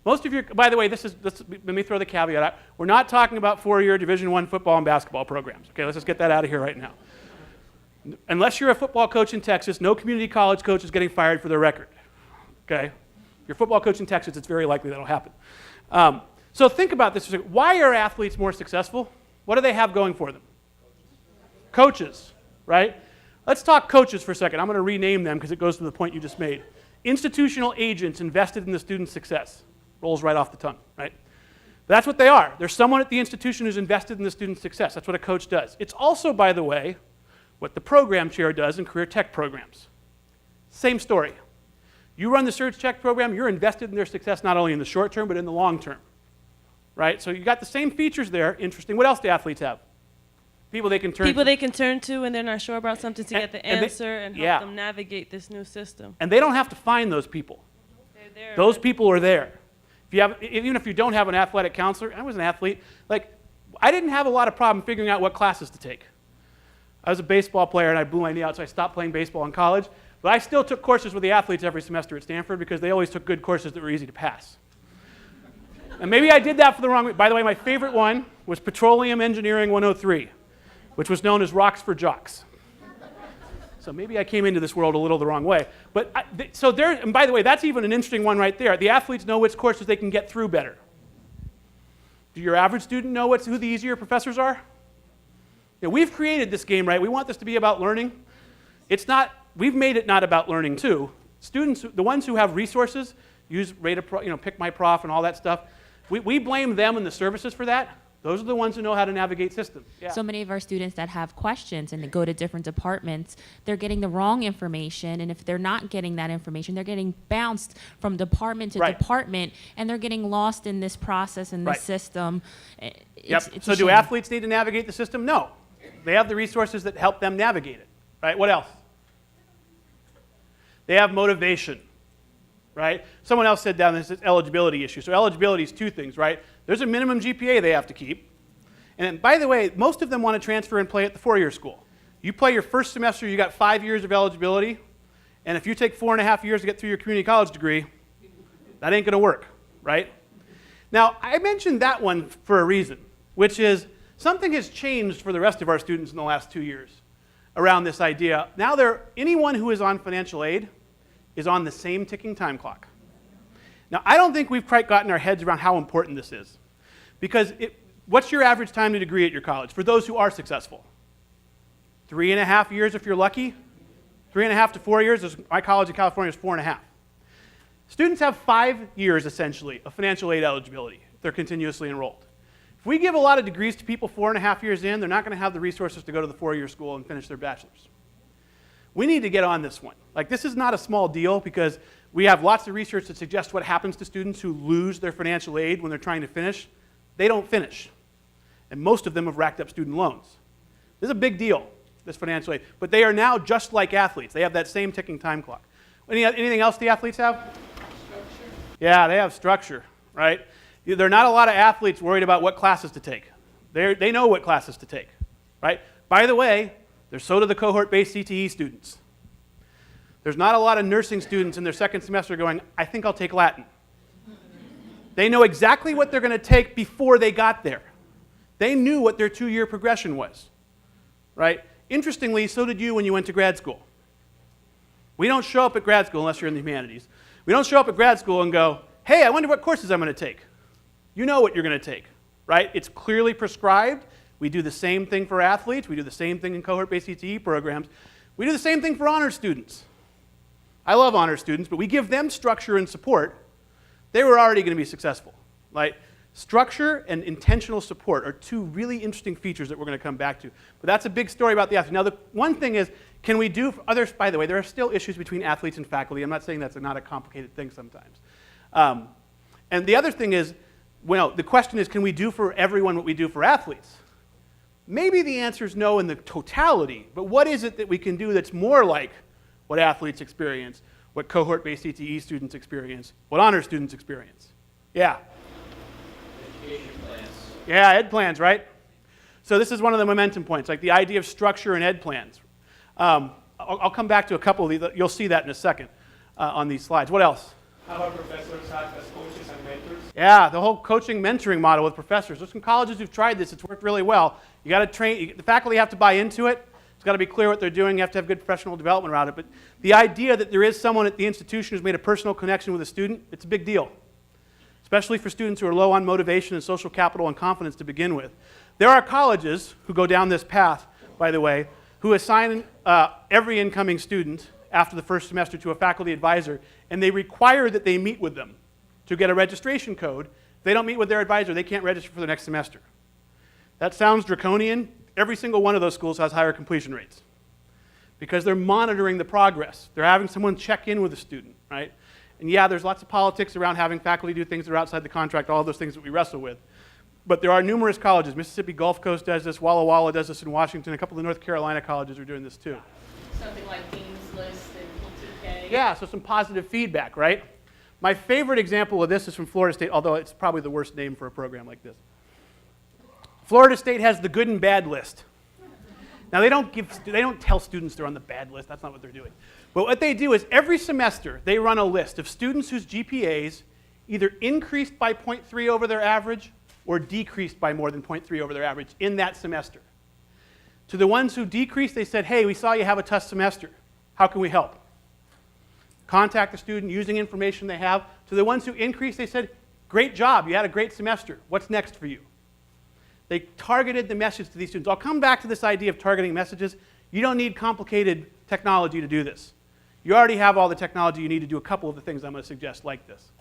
Q: Most of your, by the way, let me throw the caveat out. We're not talking about four-year Division I football and basketball programs. Okay, let's just get that out of here right now. Unless you're a football coach in Texas, no community college coach is getting fired for their record. Okay? If you're a football coach in Texas, it's very likely that'll happen. So think about this. Why are athletes more successful? What do they have going for them? Coaches, right? Let's talk coaches for a second. I'm going to rename them because it goes to the point you just made. Institutional agents invested in the student's success. Rolls right off the tongue, right? That's what they are. There's someone at the institution who's invested in the student's success. That's what a coach does. It's also, by the way, what the program chair does in career tech programs. Same story. You run the Surge Tech program, you're invested in their success not only in the short term, but in the long term. Right? So you got the same features there. Interesting. What else do athletes have? People they can turn to.
B: People they can turn to when they're not sure about something to get the answer and help them navigate this new system.
Q: And they don't have to find those people.
B: They're there.
Q: Those people are there. Even if you don't have an athletic counselor, I was an athlete. Like, I didn't have a lot of problem figuring out what classes to take. I was a baseball player and I blew my knee out, so I stopped playing baseball in college. But I still took courses with the athletes every semester at Stanford because they always took good courses that were easy to pass. And maybe I did that for the wrong reason. By the way, my favorite one was Petroleum Engineering 103, which was known as Rocks for Jocks. So maybe I came into this world a little the wrong way. But and by the way, that's even an interesting one right there. The athletes know which courses they can get through better. Do your average student know who the easier professors are? Yeah, we've created this game, right? We want this to be about learning. It's not. We've made it not about learning too. Students, the ones who have resources, use Pick My Prof and all that stuff. We blame them and the services for that. Those are the ones who know how to navigate systems. Yeah.
F: So many of our students that have questions and they go to different departments, they're getting the wrong information. And if they're not getting that information, they're getting bounced from department to department, and they're getting lost in this process and this system. It's
Q: so do athletes need to navigate the system? No. They have the resources that help them navigate it. Right? What else? They have motivation. Right? Someone else said down this eligibility issue. So eligibility is two things, right? There's a minimum GPA they have to keep. And by the way, most of them want to transfer and play at the four-year school. You play your first semester, you got 5 years of eligibility. And if you take 4.5 years to get through your community college degree, that ain't going to work, right? Now, I mentioned that one for a reason, which is something has changed for the rest of our students in the last 2 years around this idea. Now, anyone who is on financial aid is on the same ticking time clock. Now, I don't think we've quite gotten our heads around how important this is. Because what's your average time to degree at your college for those who are successful? 3.5 years if you're lucky. 3.5 to 4 years. My college in California is 4.5. Students have 5 years, essentially, of financial aid eligibility if they're continuously enrolled. If we give a lot of degrees to people 4.5 years in, they're not going to have the resources to go to the four-year school and finish their bachelor's. We need to get on this one. Like, this is not a small deal because we have lots of research that suggests what happens to students who lose their financial aid when they're trying to finish. They don't finish. And most of them have racked up student loans. This is a big deal, this financial aid. But they are now just like athletes. They have that same ticking time clock. Anything else the athletes have? Structure. Yeah, they have structure, right? There are not a lot of athletes worried about what classes to take. They know what classes to take, right? By the way, so do the cohort-based CTE students. There's not a lot of nursing students in their second semester going, I think I'll take Latin. They know exactly what they're going to take before they got there. They knew what their 2-year progression was, right? Interestingly, so did you when you went to grad school. We don't show up at grad school unless you're in the humanities. We don't show up at grad school and go, hey, I wonder what courses I'm going to take. You know what you're going to take, right? It's clearly prescribed. We do the same thing for athletes. We do the same thing in cohort-based CTE programs. We do the same thing for honor students. I love honor students, but we give them structure and support. They were already going to be successful. Right? Structure and intentional support are two really interesting features that we're going to come back to. But that's a big story about the athletes. Now, the one thing is, can we do for others? By the way, there are still issues between athletes and faculty. I'm not saying that's not a complicated thing sometimes. And the other thing is, well, the question is, can we do for everyone what we do for athletes? Maybe the answer is no in the totality, but what is it that we can do that's more like what athletes experience, what cohort-based CTE students experience, what honor students experience? Yeah?
A: Education plans.
Q: Yeah, ed plans, right? So this is one of the momentum points, like the idea of structure and ed plans. I'll come back to a couple of these. You'll see that in a second on these slides. What else?
W: How about professors act as coaches and mentors?
Q: Yeah, the whole coaching mentoring model with professors. There's some colleges who've tried this. It's worked really well. You got to train. The faculty have to buy into it. It's got to be clear what they're doing. You have to have good professional development around it. But the idea that there is someone at the institution who's made a personal connection with a student, it's a big deal, especially for students who are low on motivation and social capital and confidence to begin with. There are colleges who go down this path, by the way, who assign every incoming student after the first semester to a faculty advisor, and they require that they meet with them to get a registration code. If they don't meet with their advisor, they can't register for the next semester. That sounds draconian. Every single one of those schools has higher completion rates because they're monitoring the progress. They're having someone check in with a student, right? And yeah, there's lots of politics around having faculty do things that are outside the contract, all of those things that we wrestle with. But there are numerous colleges. Mississippi Gulf Coast does this, Walla Walla does this in Washington. A couple of the North Carolina colleges are doing this too.
U: Something like Dean's List and PTK.
Q: Yeah, so some positive feedback, right? My favorite example of this is from Florida State, although it's probably the worst name for a program like this. Florida State has the good and bad list. Now they don't tell students they're on the bad list. That's not what they're doing. But what they do is every semester they run a list of students whose GPAs either increased by 0.3 over their average or decreased by more than 0.3 over their average in that semester. To the ones who decreased, they said, hey, we saw you have a tough semester. How can we help? Contact the student using information they have. To the ones who increased, they said, great job, you had a great semester. What's next for you? They targeted the message to these students. I'll come back to this idea of targeting messages. You don't need complicated technology to do this. You already have all the technology you need to do a couple of the things I'm going to suggest like this.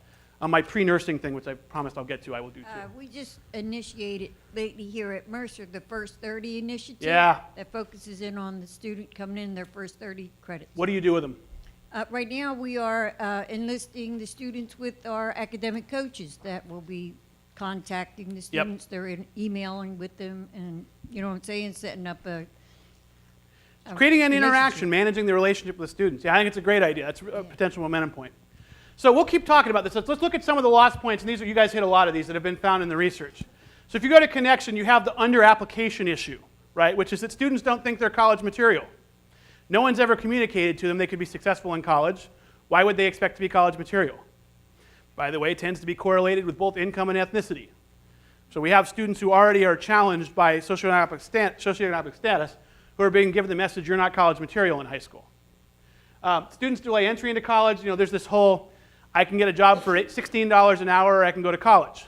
Q: On my pre-nursing thing, which I promised I'll get to, I will do too.
G: We just initiated lately here at Mercer the First 30 initiative.
Q: Yeah.
G: That focuses in on the student coming in their first 30 credits.
Q: What do you do with them?
G: Right now we are enlisting the students with our academic coaches that will be contacting the students. Yep. They're emailing with them and, you know what I'm saying, setting up a
Q: creating an interaction, managing the relationship with the students. Yeah, I think it's a great idea. That's a potential momentum point. So we'll keep talking about this. Let's look at some of the loss points, and these are, you guys hit a lot of these that have been found in the research. So if you go to Connection, you have the under-application issue, right, which is that students don't think they're college material. No one's ever communicated to them they could be successful in college. Why would they expect to be college material? By the way, it tends to be correlated with both income and ethnicity. So we have students who already are challenged by socioeconomic status who are being given the message, you're not college material in high school. Students delay entry into college. You know, there's this whole, I can get a job for $16 an hour or I can go to college.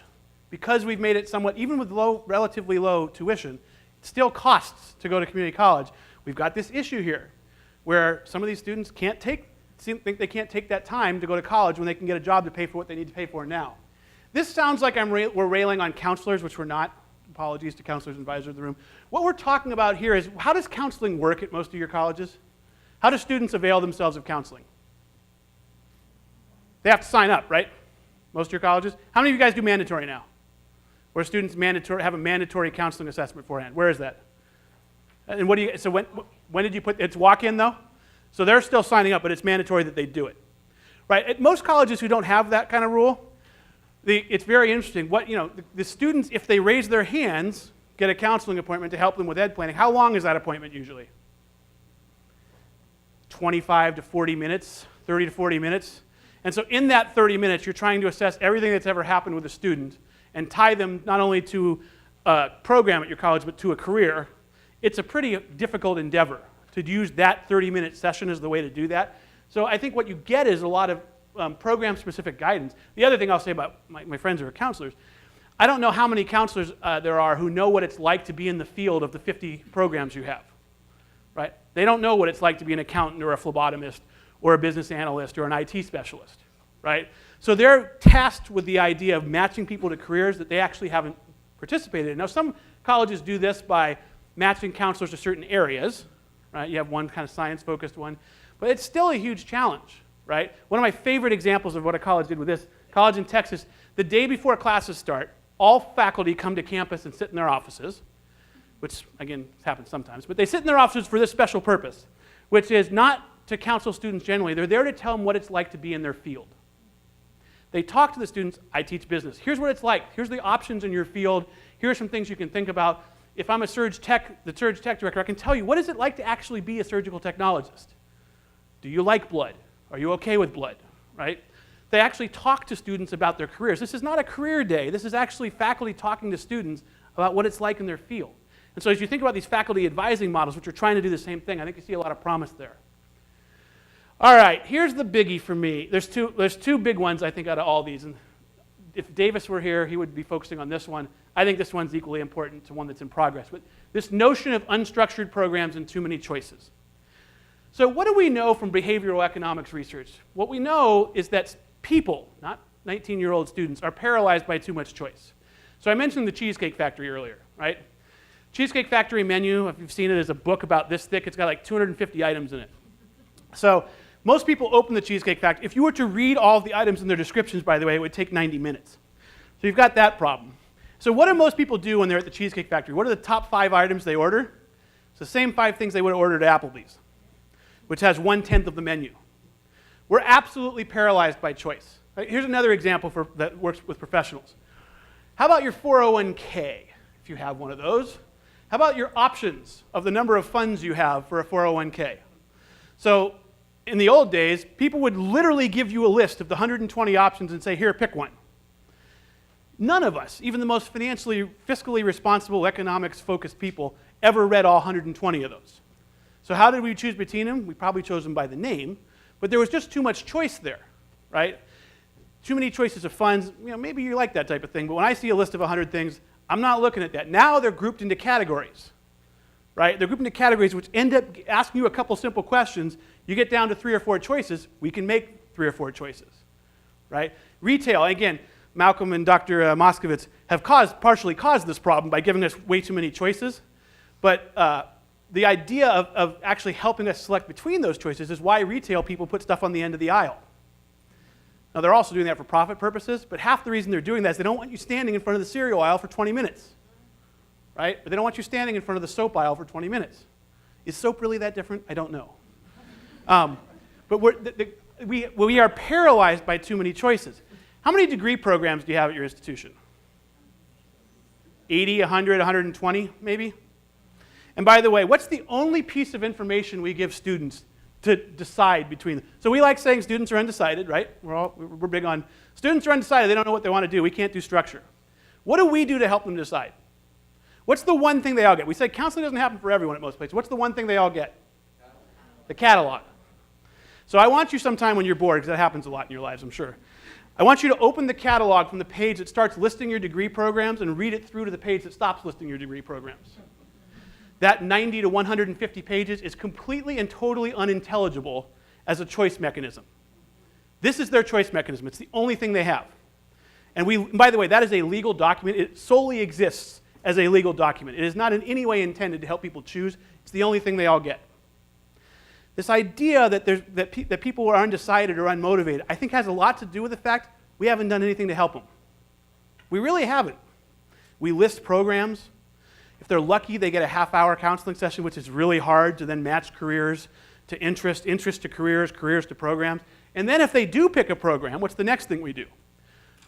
Q: Because we've made it somewhat, even with relatively low tuition, it still costs to go to community college. We've got this issue here where some of these students think they can't take that time to go to college when they can get a job to pay for what they need to pay for now. This sounds like we're railing on counselors, which we're not. Apologies to counselors and advisors in the room. What we're talking about here is, how does counseling work at most of your colleges? How do students avail themselves of counseling? They have to sign up, right? Most of your colleges. How many of you guys do mandatory now? Where students have a mandatory counseling assessment beforehand. Where is that? And what do you, so when did you put, it's walk-in though? So they're still signing up, but it's mandatory that they do it. Right? At most colleges who don't have that kind of rule, it's very interesting. The students, if they raise their hands, get a counseling appointment to help them with ed planning. How long is that appointment usually? 25 to 40 minutes, 30 to 40 minutes. And so in that 30 minutes, you're trying to assess everything that's ever happened with a student and tie them not only to a program at your college, but to a career. It's a pretty difficult endeavor to use that 30-minute session as the way to do that. So I think what you get is a lot of program-specific guidance. The other thing I'll say about my friends who are counselors, I don't know how many counselors there are who know what it's like to be in the field of the 50 programs you have, right? They don't know what it's like to be an accountant or a phlebotomist or a business analyst or an IT specialist, right? So they're tasked with the idea of matching people to careers that they actually haven't participated in. Now, some colleges do this by matching counselors to certain areas, right? You have one kind of science-focused one, but it's still a huge challenge, right? One of my favorite examples of what a college did with this, college in Texas, the day before classes start, all faculty come to campus and sit in their offices, which, again, happens sometimes, but they sit in their offices for this special purpose, which is not to counsel students generally. They're there to tell them what it's like to be in their field. They talk to the students, I teach business. Here's what it's like. Here's the options in your field. Here are some things you can think about. If I'm the surge tech director, I can tell you, what is it like to actually be a surgical technologist? Do you like blood? Are you okay with blood, right? They actually talk to students about their careers. This is not a career day. This is actually faculty talking to students about what it's like in their field. And so as you think about these faculty advising models, which are trying to do the same thing, I think you see a lot of promise there. All right, here's the biggie for me. There's two big ones, I think, out of all these. And if Davis were here, he would be focusing on this one. I think this one's equally important to one that's in progress. But this notion of unstructured programs and too many choices. So what do we know from behavioral economics research? What we know is that people, not 19-year-old students, are paralyzed by too much choice. So I mentioned the Cheesecake Factory earlier, right? Cheesecake Factory menu, if you've seen it, is a book about this thick. It's got like 250 items in it. So most people open the Cheesecake Factory. If you were to read all of the items in their descriptions, by the way, it would take 90 minutes. So you've got that problem. So what do most people do when they're at the Cheesecake Factory? What are the top 5 items they order? It's the same 5 things they would have ordered at Applebee's, which has 1/10 of the menu. We're absolutely paralyzed by choice. Right? Here's another example that works with professionals. How about your 401k, if you have one of those? How about your options of the number of funds you have for a 401k? So in the old days, people would literally give you a list of the 120 options and say, here, pick one. None of us, even the most fiscally responsible, economics-focused people, ever read all 120 of those. So how did we choose between them? We probably chose them by the name, but there was just too much choice there, right? Too many choices of funds. You know, maybe you like that type of thing, but when I see a list of 100 things, I'm not looking at that. Now they're grouped into categories, right? They're grouped into categories which end up asking you a couple simple questions. You get down to 3 or 4 choices. We can make 3 or 4 choices, right? Retail, again, Malcolm and Dr. Moskowitz have partially caused this problem by giving us way too many choices, but the idea of actually helping us select between those choices is why retail people put stuff on the end of the aisle. Now, they're also doing that for profit purposes, but half the reason they're doing that is they don't want you standing in front of the cereal aisle for 20 minutes, right? But they don't want you standing in front of the soap aisle for 20 minutes. Is soap really that different? I don't know. But we are paralyzed by too many choices. How many degree programs do you have at your institution? 80, 100, 120, maybe? And by the way, what's the only piece of information we give students to decide between them? So we like saying students are undecided, right? We're big on students are undecided. They don't know what they want to do. We can't do structure. What do we do to help them decide? What's the one thing they all get? We say counseling doesn't happen for everyone at most places. What's the one thing they all get? The catalog. So I want you sometime when you're bored, because that happens a lot in your lives, I'm sure. I want you to open the catalog from the page that starts listing your degree programs and read it through to the page that stops listing your degree programs. That 90 to 150 pages is completely and totally unintelligible as a choice mechanism. This is their choice mechanism. It's the only thing they have. And by the way, that is a legal document. It solely exists as a legal document. It is not in any way intended to help people choose. It's the only thing they all get. This idea that people are undecided or unmotivated, I think has a lot to do with the fact we haven't done anything to help them. We really haven't. We list programs. If they're lucky, they get a half-hour counseling session, which is really hard to then match careers to interest to careers, careers to programs. And then if they do pick a program, what's the next thing we do?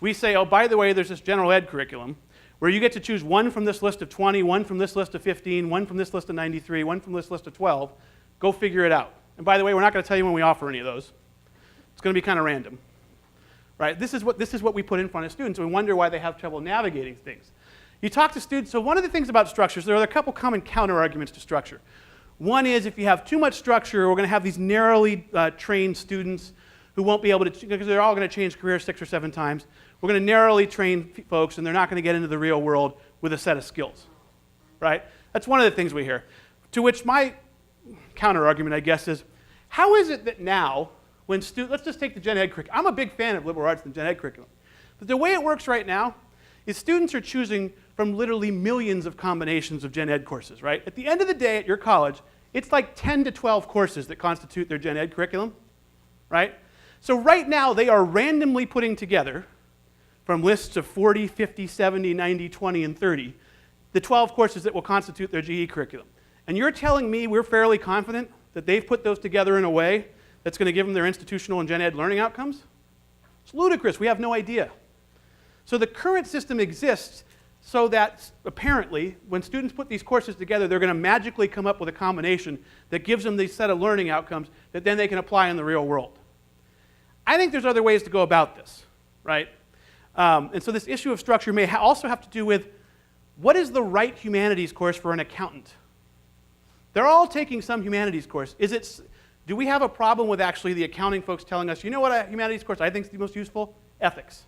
Q: We say, oh, by the way, there's this general ed curriculum where you get to choose one from this list of 20, one from this list of 15, one from this list of 93, one from this list of 12. Go figure it out. And by the way, we're not going to tell you when we offer any of those. It's going to be kind of random, right? This is what we put in front of students, and we wonder why they have trouble navigating things. You talk to students. So one of the things about structures, there are a couple common counter-arguments to structure. One is if you have too much structure, we're going to have these narrowly trained students who won't be able to, because they're all going to change careers 6 or 7 times. We're going to narrowly train folks, and they're not going to get into the real world with a set of skills, right? That's one of the things we hear. To which my counter-argument, I guess, is how is it that now, when students, let's just take the gen ed curriculum. I'm a big fan of liberal arts and gen ed curriculum. But the way it works right now is students are choosing from literally millions of combinations of gen ed courses, right? At the end of the day at your college, it's like 10 to 12 courses that constitute their gen ed curriculum, right? So right now, they are randomly putting together from lists of 40, 50, 70, 90, 20, and 30, the 12 courses that will constitute their GE curriculum. And you're telling me we're fairly confident that they've put those together in a way that's going to give them their institutional and gen ed learning outcomes? It's ludicrous. We have no idea. So the current system exists so that apparently when students put these courses together, they're going to magically come up with a combination that gives them these set of learning outcomes that then they can apply in the real world. I think there's other ways to go about this, right? And so this issue of structure may also have to do with what is the right humanities course for an accountant? They're all taking some humanities course. Do we have a problem with actually the accounting folks telling us, you know what a humanities course I think is the most useful? Ethics.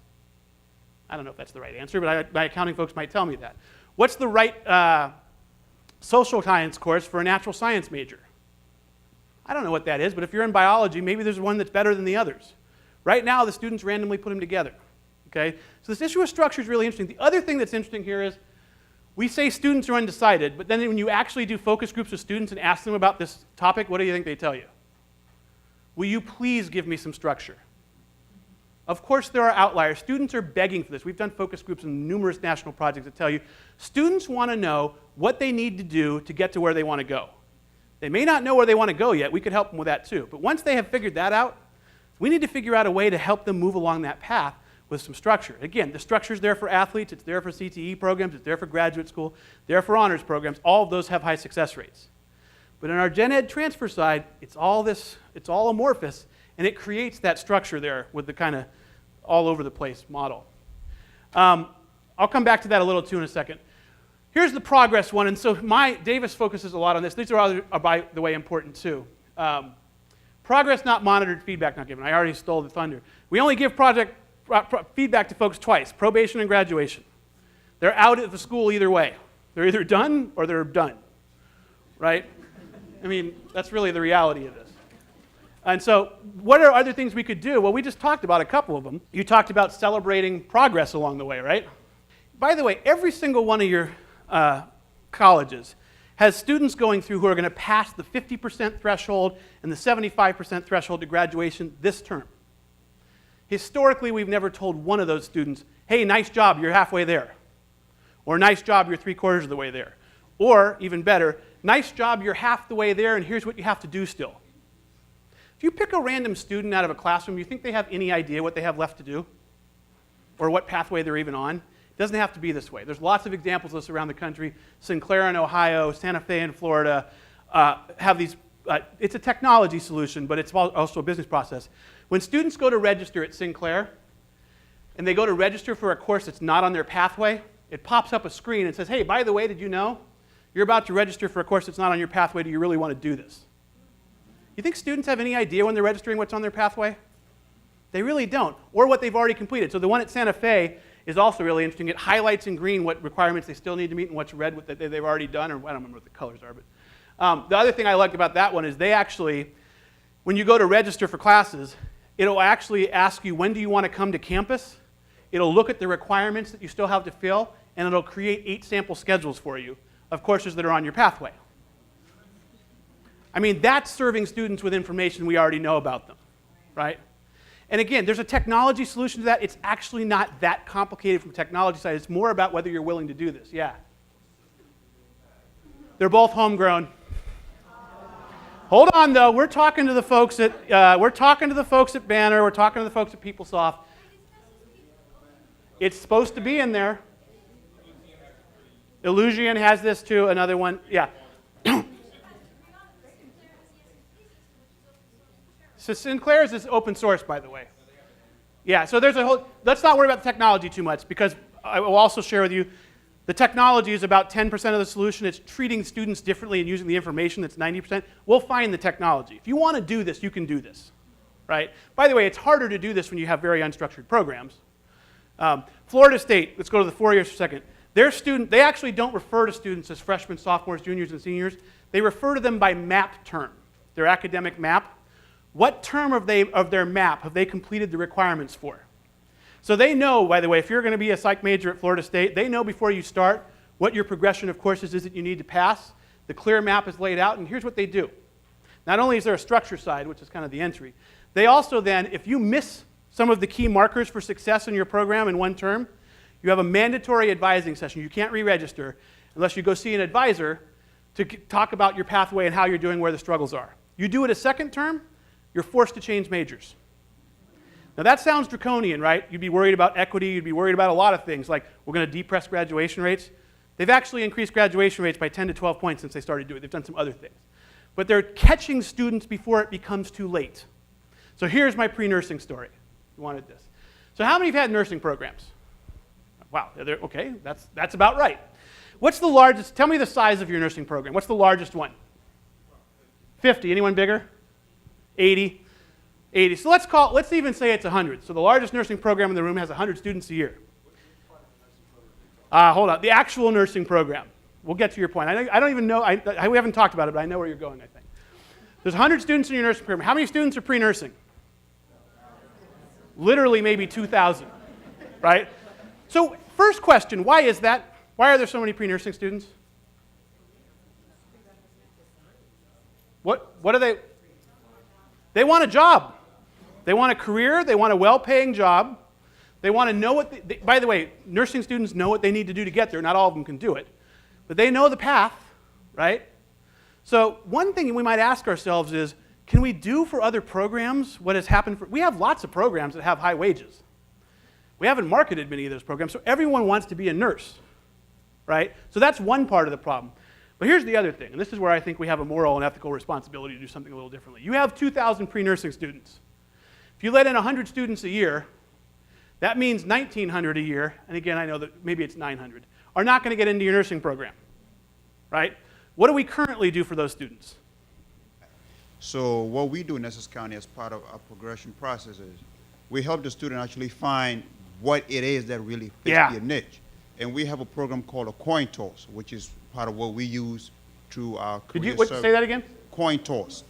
Q: I don't know if that's the right answer, but my accounting folks might tell me that. What's the right social science course for a natural science major? I don't know what that is, but if you're in biology, maybe there's one that's better than the others. Right now, the students randomly put them together. Okay? So this issue of structure is really interesting. The other thing that's interesting here is we say students are undecided, but then when you actually do focus groups of students and ask them about this topic, what do you think they tell you? Will you please give me some structure? Of course there are outliers. Students are begging for this. We've done focus groups in numerous national projects that tell you students want to know what they need to do to get to where they want to go. They may not know where they want to go yet. We could help them with that too. But once they have figured that out, we need to figure out a way to help them move along that path with some structure. Again, the structure is there for athletes, it's there for CTE programs, it's there for graduate school, there for honors programs. All of those have high success rates. But in our gen ed transfer side, it's all amorphous, and it creates that structure there with the kind of all over the place model. I'll come back to that a little too in a second. Here's the progress one, and so Davis focuses a lot on this. These are by the way, important too. Progress not monitored, feedback not given. I already stole the thunder. We only give feedback to folks twice, probation and graduation. They're out at the school either way. They're either done or they're done, right? I mean, that's really the reality of this. And so what are other things we could do? Well, we just talked about a couple of them. You talked about celebrating progress along the way, right? By the way, every single one of your colleges has students going through who are going to pass the 50% threshold and the 75% threshold to graduation this term. Historically, we've never told one of those students, hey, nice job, you're halfway there. Or nice job, you're 3/4 of the way there. Or, even better, nice job, you're half the way there, and here's what you have to do still. If you pick a random student out of a classroom, you think they have any idea what they have left to do? Or what pathway they're even on? It doesn't have to be this way. There's lots of examples of this around the country. Sinclair in Ohio, Santa Fe in Florida have these. It's a technology solution, but it's also a business process. When students go to register at Sinclair, and they go to register for a course that's not on their pathway, it pops up a screen and says, hey, by the way, did you know? You're about to register for a course that's not on your pathway. Do you really want to do this? You think students have any idea when they're registering what's on their pathway? They really don't, or what they've already completed. So the one at Santa Fe is also really interesting. It highlights in green what requirements they still need to meet and what's red what they've already done, or I don't remember what the colors are. But the other thing I like about that one is they actually, when you go to register for classes, it'll actually ask you, when do you want to come to campus? It'll look at the requirements that you still have to fill, and it'll create 8 sample schedules for you of courses that are on your pathway. I mean, that's serving students with information we already know about them, right? And again, there's a technology solution to that. It's actually not that complicated from a technology side. It's more about whether you're willing to do this. Yeah. They're both homegrown. Hold on, though. We're talking to the folks at Banner. We're talking to the folks at PeopleSoft. It's supposed to be in there. Illusion has this too. Another one. Yeah. So Sinclair's is open source, by the way. Yeah, so there's a whole, let's not worry about the technology too much, because I will also share with you, The technology is about 10% of the solution. It's treating students differently and using the information that's 90%. We'll find the technology. If you want to do this, you can do this, right? By the way, it's harder to do this when you have very unstructured programs. Florida State, let's go to the 4 years for a second. They actually don't refer to students as freshmen, sophomores, juniors, and seniors. They refer to them by map term, their academic map. What term of their map have they completed the requirements for? So they know, by the way, if you're going to be a psych major at Florida State, they know before you start what your progression of courses is that you need to pass. The clear map is laid out, and here's what they do. Not only is there a structure side, which is kind of the entry, they also then, if you miss some of the key markers for success in your program in one term, you have a mandatory advising session. You can't re-register unless you go see an advisor to talk about your pathway and how you're doing, where the struggles are. You do it a second term, you're forced to change majors. Now that sounds draconian, right? You'd be worried about equity, you'd be worried about a lot of things, like we're going to depress graduation rates. They've actually increased graduation rates by 10 to 12 points since they started doing it. They've done some other things. But they're catching students before it becomes too late. So here's my pre-nursing story. You wanted this. So how many have had nursing programs? Wow, okay, that's about right. What's the largest, tell me the size of your nursing program. What's the largest one? 50, anyone bigger? 80? 80. So let's even say it's 100. So the largest nursing program in the room has 100 students a year. Hold on, the actual nursing program. We'll get to your point. I don't even know, we haven't talked about it, but I know where you're going, I think. There's 100 students in your nursing program. How many students are pre-nursing? Literally maybe 2,000, right? So first question, why is that? Why are there so many pre-nursing students? What are they? They want a job. They want a career. They want a well-paying job. They want to know what, by the way, nursing students know what they need to do to get there. Not all of them can do it. But they know the path, right? So one thing we might ask ourselves is, can we do for other programs what has happened for, we have lots of programs that have high wages. We haven't marketed many of those programs, so everyone wants to be a nurse, right? So that's one part of the problem. But here's the other thing, and this is where I think we have a moral and ethical responsibility to do something a little differently. You have 2,000 pre-nursing students. If you let in 100 students a year, that means 1,900 a year, and again, I know that maybe it's 900, are not going to get into your nursing program, right? What do we currently do for those students?
D: So what we do in Essex County as part of our progression process is we help the student actually find what it is that really fits their niche. And we have a program called a coin toss, which is part of what we use through our career service.
Q: Say that again?
D: Coin toss.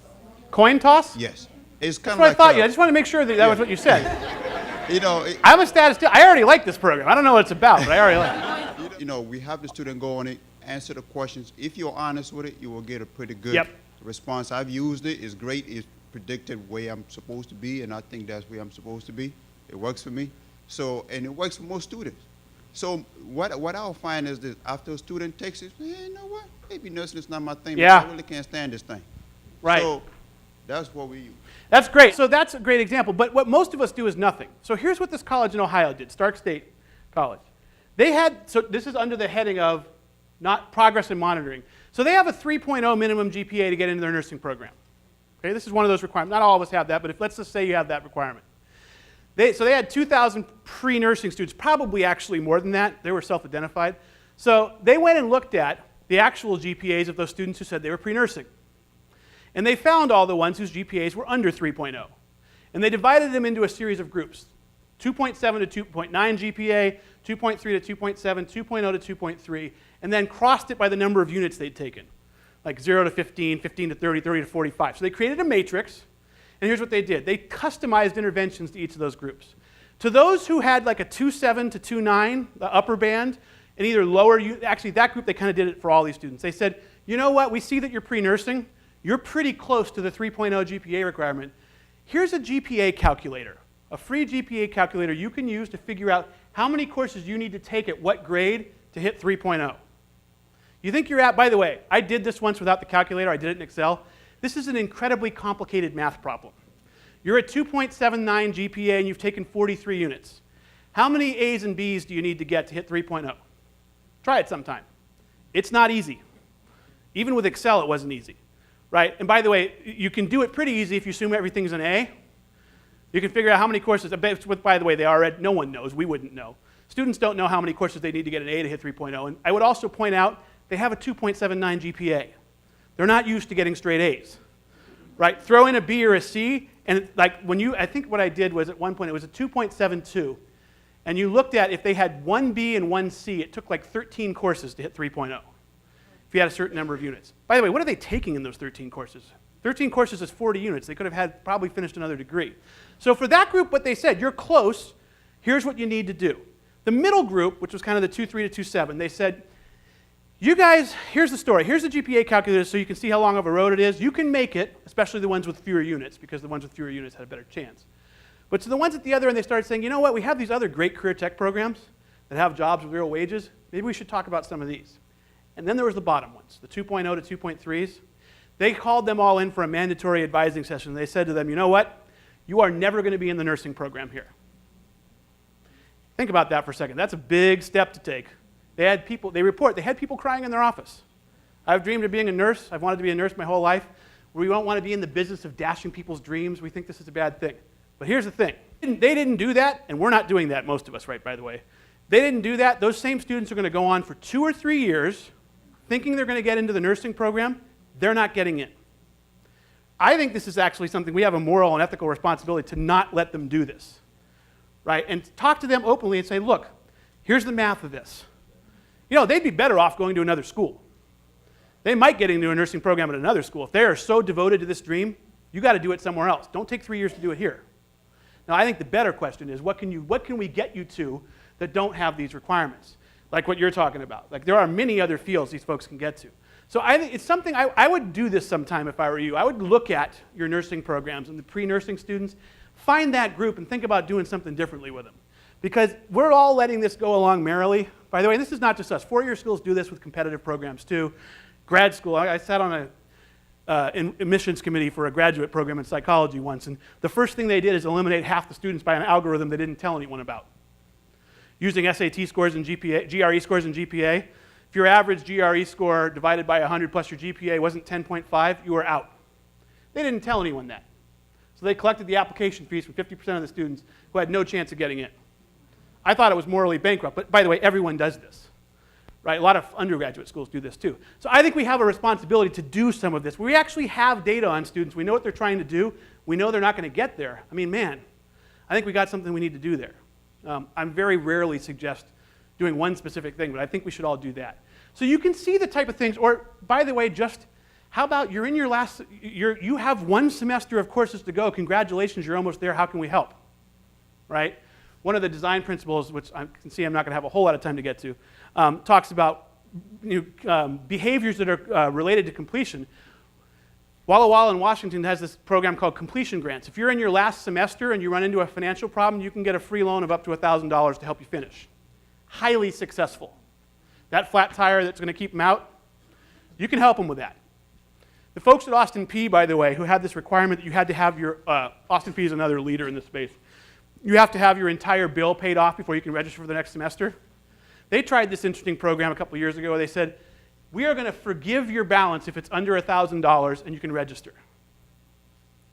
Q: Coin toss?
D: Yes. It's
Q: kind of like I thought. I just want to make sure that was what you said.
D: You know,
Q: I'm a statistician. I already like this program. I don't know what it's about, but I already like it.
D: You know, we have the student go on it, answer the questions. If you're honest with it, you will get a pretty good response. I've used it. It's great. It's predicted where I'm supposed to be, and I think that's where I'm supposed to be. It works for me. So, and it works for most students. So what I'll find is that after a student takes it, hey, you know what? Maybe nursing is not my thing, but I really can't stand this thing.
Q: Right.
D: So that's what we use.
Q: That's great. So that's a great example. But what most of us do is nothing. So here's what this college in Ohio did, Stark State College. They had, so this is under the heading of not progress and monitoring. So they have a 3.0 minimum GPA to get into their nursing program. Okay, this is one of those requirements. Not all of us have that, but if let's just say you have that requirement. So they had 2,000 pre-nursing students, probably actually more than that. They were self-identified. So they went and looked at the actual GPAs of those students who said they were pre-nursing. And they found all the ones whose GPAs were under 3.0. And they divided them into a series of groups. 2.7 to 2.9 GPA, 2.3 to 2.7, 2.0 to 2.3, and then crossed it by the number of units they'd taken, like 0 to 15, 15 to 30, 30 to 45. So they created a matrix, and here's what they did. They customized interventions to each of those groups. To those who had like a 2.7 to 2.9, the upper band, and either lower, actually that group, they kind of did it for all these students. They said, you know what, we see that you're pre-nursing. You're pretty close to the 3.0 GPA requirement. Here's a GPA calculator, a free GPA calculator you can use to figure out how many courses you need to take at what grade to hit 3.0. You think you're at, by the way, I did this once without the calculator. I did it in Excel. This is an incredibly complicated math problem. You're at 2.79 GPA and you've taken 43 units. How many A's and B's do you need to get to hit 3.0? Try it sometime. It's not easy. Even with Excel, it wasn't easy. Right? And by the way, you can do it pretty easy if you assume everything's an A. You can figure out how many courses, by the way, they already, no one knows, we wouldn't know. Students don't know how many courses they need to get an A to hit 3.0. And I would also point out they have a 2.79 GPA. They're not used to getting straight A's, right? Throw in a B or a C, and like when you, I think what I did was at one point it was a 2.72, and you looked at if they had one B and one C, it took like 13 courses to hit 3.0 if you had a certain number of units. By the way, what are they taking in those 13 courses? 13 courses is 40 units. They could have had probably finished another degree. So for that group, what they said, you're close, here's what you need to do. The middle group, which was kind of the 2.3 to 2.7, they said, you guys, here's the story. Here's the GPA calculator so you can see how long of a road it is. You can make it, especially the ones with fewer units, because the ones with fewer units had a better chance. But to the ones at the other end, they started saying, you know what, we have these other great career tech programs that have jobs with real wages. Maybe we should talk about some of these. And then there was the bottom ones, the 2.0 to 2.3s. They called them all in for a mandatory advising session. They said to them, you know what, you are never going to be in the nursing program here. Think about that for a second. That's a big step to take. They had people, they had people crying in their office. I've dreamed of being a nurse. I've wanted to be a nurse my whole life. We don't want to be in the business of dashing people's dreams. We think this is a bad thing. But here's the thing. They didn't do that, and we're not doing that, most of us, right, by the way. They didn't do that. Those same students are going to go on for 2 or 3 years thinking they're going to get into the nursing program. They're not getting in. I think this is actually something we have a moral and ethical responsibility to not let them do this, right? And talk to them openly and say, look, here's the math of this. You know, they'd be better off going to another school. They might get into a nursing program at another school. If they are so devoted to this dream, you got to do it somewhere else. Don't take 3 years to do it here. Now, I think the better question is, what can we get you to that don't have these requirements? Like what you're talking about. Like there are many other fields these folks can get to. So I think it's something, I would do this sometime if I were you. I would look at your nursing programs and the pre-nursing students, find that group and think about doing something differently with them. Because we're all letting this go along merrily. By the way, this is not just us. 4-year schools do this with competitive programs too. Grad school, I sat on an admissions committee for a graduate program in psychology once, and the first thing they did is eliminate half the students by an algorithm they didn't tell anyone about. Using SAT scores and GPA, GRE scores and GPA, if your average GRE score divided by 100 plus your GPA wasn't 10.5, you were out. They didn't tell anyone that. So they collected the application fees from 50% of the students who had no chance of getting in. I thought it was morally bankrupt, but by the way, everyone does this, right? A lot of undergraduate schools do this too. So I think we have a responsibility to do some of this. We actually have data on students. We know what they're trying to do. We know they're not going to get there. I mean, man, I think we got something we need to do there. I very rarely suggest doing one specific thing, but I think we should all do that. So you can see the type of things, or by the way, just how about you're in your last, you have 1 semester of courses to go. Congratulations, you're almost there. How can we help, right? One of the design principles, which I can see I'm not going to have a whole lot of time to get to, talks about behaviors that are related to completion. Walla Walla in Washington has this program called completion grants. If you're in your last semester and you run into a financial problem, you can get a free loan of up to $1,000 to help you finish. Highly successful. That flat tire that's going to keep them out, you can help them with that. The folks at Austin Peay, by the way, who had this requirement that you had to have your, Austin Peay is another leader in this space, you have to have your entire bill paid off before you can register for the next semester. They tried this interesting program a couple of years ago. They said, we are going to forgive your balance if it's under $1,000 and you can register.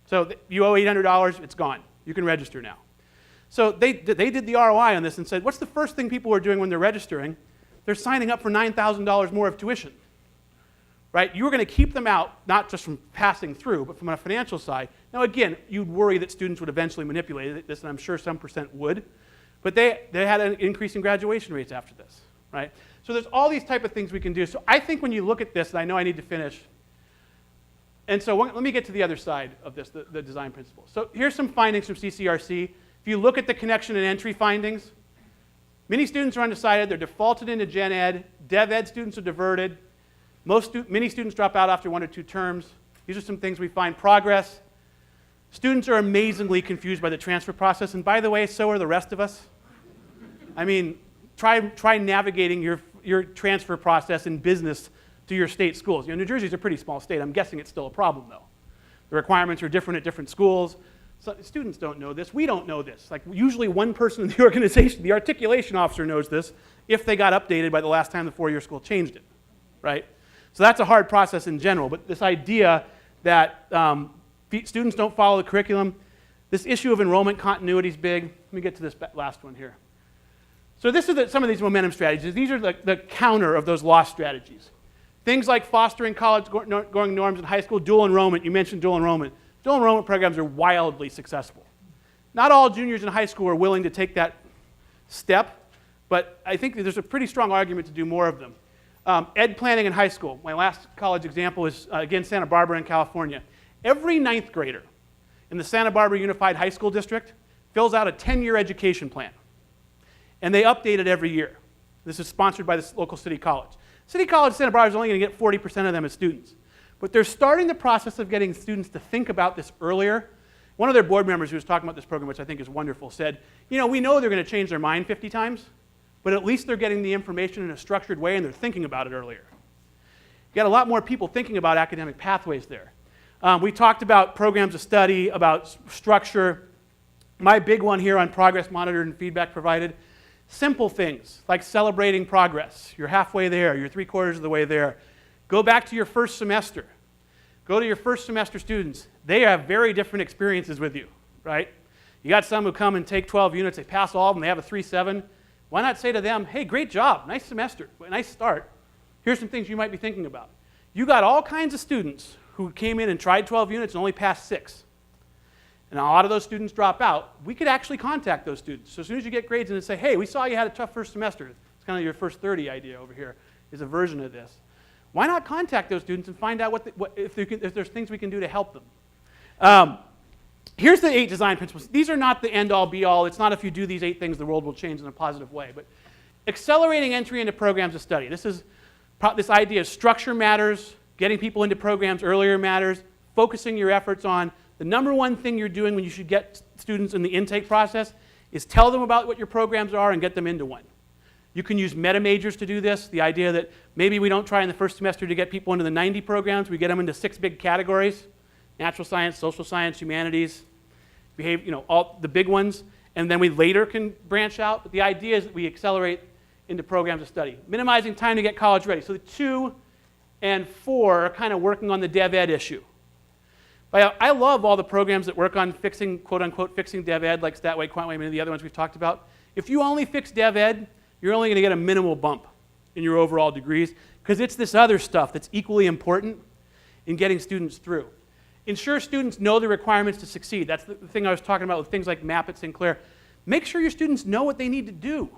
Q: So you owe $800, it's gone. You can register now. So they did the ROI on this and said, what's the first thing people are doing when they're registering? They're signing up for $9,000 more of tuition. Right? You were going to keep them out, not just from passing through, but from a financial side. Now again, you'd worry that students would eventually manipulate this, and I'm sure some percent would. But they had an increase in graduation rates after this. Right? So there's all these type of things we can do. So I think when you look at this, and I know I need to finish, and so let me get to the other side of this, the design principle. So here's some findings from CCRC. If you look at the connection and entry findings, many students are undecided. They're defaulted into gen ed. Dev ed students are diverted. Many students drop out after 1 or 2 terms. These are some things we find. Progress. Students are amazingly confused by the transfer process. And by the way, so are the rest of us. I mean, try navigating your transfer process in business to your state schools. You know, New Jersey's a pretty small state. I'm guessing it's still a problem, though. The requirements are different at different schools. So students don't know this. We don't know this. Like, usually one person in the organization, the articulation officer, knows this if they got updated by the last time the 4-year school changed it, right? So that's a hard process in general. But this idea that students don't follow the curriculum, this issue of enrollment continuity is big. Let me get to this last one here. So this is some of these momentum strategies. These are the counter of those lost strategies. Things like fostering college-going norms in high school, dual enrollment. You mentioned dual enrollment. Dual enrollment programs are wildly successful. Not all juniors in high school are willing to take that step, but I think that there's a pretty strong argument to do more of them. Ed planning in high school. My last college example is, again, Santa Barbara in California. Every 9th grader in the Santa Barbara Unified High School District fills out a 10-year education plan. And they update it every year. This is sponsored by the local city college. City College Santa Barbara is only going to get 40% of them as students. But they're starting the process of getting students to think about this earlier. One of their board members who was talking about this program, which I think is wonderful, said, you know, we know they're going to change their mind 50 times, but at least they're getting the information in a structured way and they're thinking about it earlier. You got a lot more people thinking about academic pathways there. We talked about programs of study, about structure. My big one here on progress monitored and feedback provided. Simple things like celebrating progress. You're halfway there, you're 3/4 of the way there. Go back to your first semester. Go to your first semester students. They have very different experiences with you, right? You got some who come and take 12 units, they pass all of them, they have a 3.7. Why not say to them, hey, great job, nice semester, nice start. Here's some things you might be thinking about. You got all kinds of students who came in and tried 12 units and only passed 6. And a lot of those students drop out. We could actually contact those students. So as soon as you get grades and say, hey, we saw you had a tough first semester. It's kind of your first 30 idea over here is a version of this. Why not contact those students and find out if there's things we can do to help them? Here's the 8 design principles. These are not the end-all, be-all. It's not if you do these 8 things, the world will change in a positive way. But accelerating entry into programs of study. This idea of structure matters, getting people into programs earlier matters, focusing your efforts on the number one thing you're doing when you should get students in the intake process is tell them about what your programs are and get them into one. You can use meta majors to do this, the idea that maybe we don't try in the first semester to get people into the 90 programs, we get them into 6 big categories, natural science, social science, humanities, all the big ones, and then we later can branch out. But the idea is that we accelerate into programs of study. Minimizing time to get college ready. So the 2 and 4 are kind of working on the dev ed issue. But I love all the programs that work on fixing, quote unquote, fixing dev ed, like StatWay, QuantWay, and the other ones we've talked about. If you only fix dev ed, you're only going to get a minimal bump in your overall degrees because it's this other stuff that's equally important in getting students through. Ensure students know the requirements to succeed. That's the thing I was talking about with things like MAP at Sinclair. Make sure your students know what they need to do,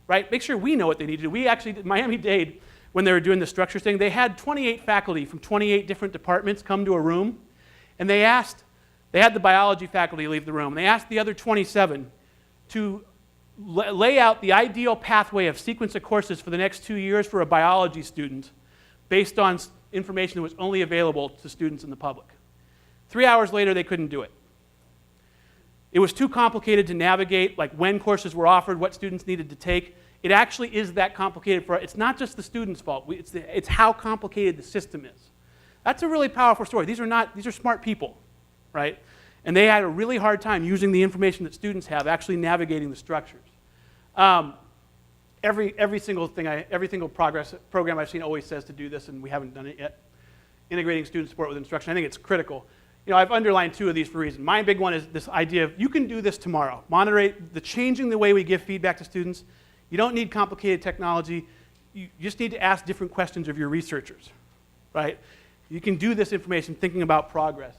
Q: right? Make sure we know what they need to do. We actually did Miami-Dade, when they were doing the structure thing, they had 28 faculty from 28 different departments come to a room, and they had the biology faculty leave the room, and they asked the other 27 to lay out the ideal pathway of sequence of courses for the next 2 years for a biology student based on information that was only available to students in the public. 3 hours later, they couldn't do it. It was too complicated to navigate, like when courses were offered, what students needed to take. It actually is that complicated for us. It's not just the students' fault. It's how complicated the system is. That's a really powerful story. These are smart people, right? And they had a really hard time using the information that students have, actually navigating the structures. Every single progress program I've seen always says to do this, and we haven't done it yet. Integrating student support with instruction. I think it's critical. I've underlined 2 of these for a reason. My big one is this idea of you can do this tomorrow. Moderate changing the way we give feedback to students. You don't need complicated technology. You just need to ask different questions of your researchers, right? You can do this information thinking about progress.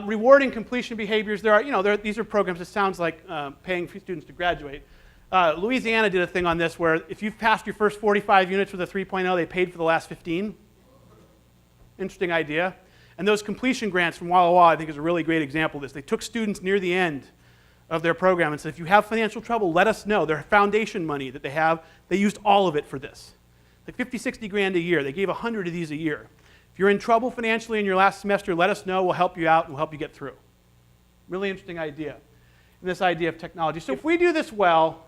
Q: Rewarding completion behaviors. These are programs that sounds like paying students to graduate. Louisiana did a thing on this where if you've passed your first 45 units with a 3.0, they paid for the last 15. Interesting idea. And those completion grants from Walla Walla, I think, is a really great example of this. They took students near the end of their program and said, if you have financial trouble, let us know. Their foundation money that they have, they used all of it for this. Like 50, 60 grand a year. They gave 100 of these a year. If you're in trouble financially in your last semester, let us know. We'll help you out and we'll help you get through. Really interesting idea. And this idea of technology. So if we do this well,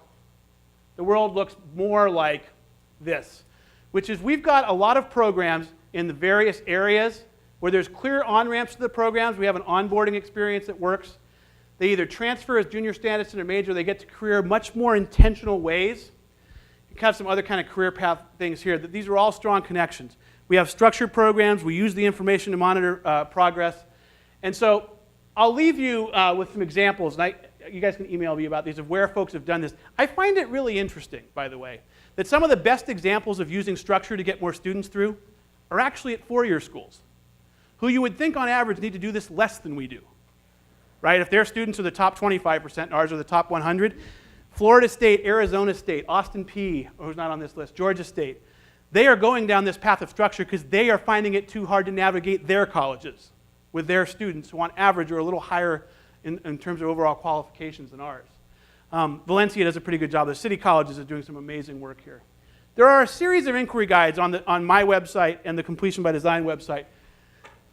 Q: the world looks more like this, which is we've got a lot of programs in the various areas where there's clear on-ramps to the programs. We have an onboarding experience that works. They either transfer as junior status in a major, they get to career much more intentional ways. You have some other kind of career path things here. These are all strong connections. We have structured programs. We use the information to monitor progress. And so I'll leave you with some examples. And you guys can email me about these, of where folks have done this. I find it really interesting, by the way, that some of the best examples of using structure to get more students through are actually at four-year schools, who you would think on average need to do this less than we do, right? If their students are the top 25% and ours are the top 100, Florida State, Arizona State, Austin Peay, who's not on this list, Georgia State, they are going down this path of structure because they are finding it too hard to navigate their colleges with their students who on average are a little higher in terms of overall qualifications than ours. Valencia does a pretty good job. The city colleges are doing some amazing work here. There are a series of inquiry guides on my website and the Completion by Design website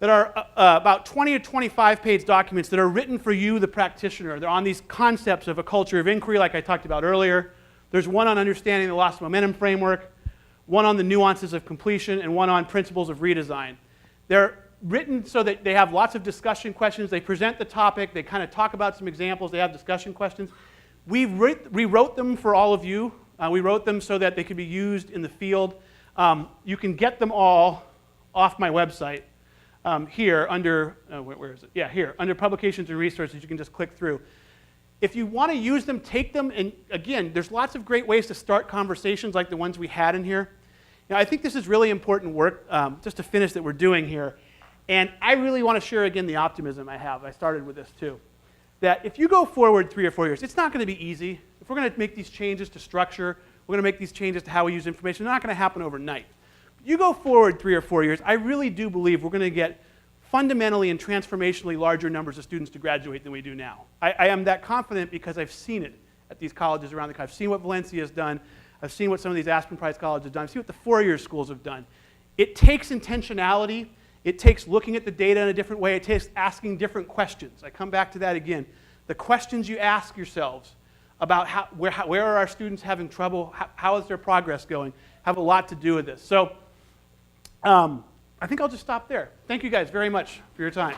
Q: that are about 20 to 25 page documents that are written for you, the practitioner. They're on these concepts of a culture of inquiry like I talked about earlier. There's one on understanding the loss of momentum framework, one on the nuances of completion, and one on principles of redesign. They're written so that they have lots of discussion questions. They present the topic. They kind of talk about some examples. They have discussion questions. We rewrote them for all of you. We wrote them so that they could be used in the field. You can get them all off my website here under, where is it? Yeah, here. Under Publications and Resources, you can just click through. If you want to use them, take them. And again, there's lots of great ways to start conversations like the ones we had in here. Now, I think this is really important work, just to finish, that we're doing here. And I really want to share again the optimism I have. I started with this too. That if you go forward 3 or 4 years, it's not going to be easy. If we're going to make these changes to structure, we're going to make these changes to how we use information, they're not going to happen overnight. You go forward 3 or 4 years, I really do believe we're going to get fundamentally and transformationally larger numbers of students to graduate than we do now. I am that confident because I've seen it at these colleges around the country. I've seen what Valencia has done. I've seen what some of these Aspen Prize colleges have done. I've seen what the four-year schools have done. It takes intentionality. It takes looking at the data in a different way. It takes asking different questions. I come back to that again. The questions you ask yourselves about where are our students having trouble, how is their progress going, have a lot to do with this. So I think I'll just stop there. Thank you guys very much for your time.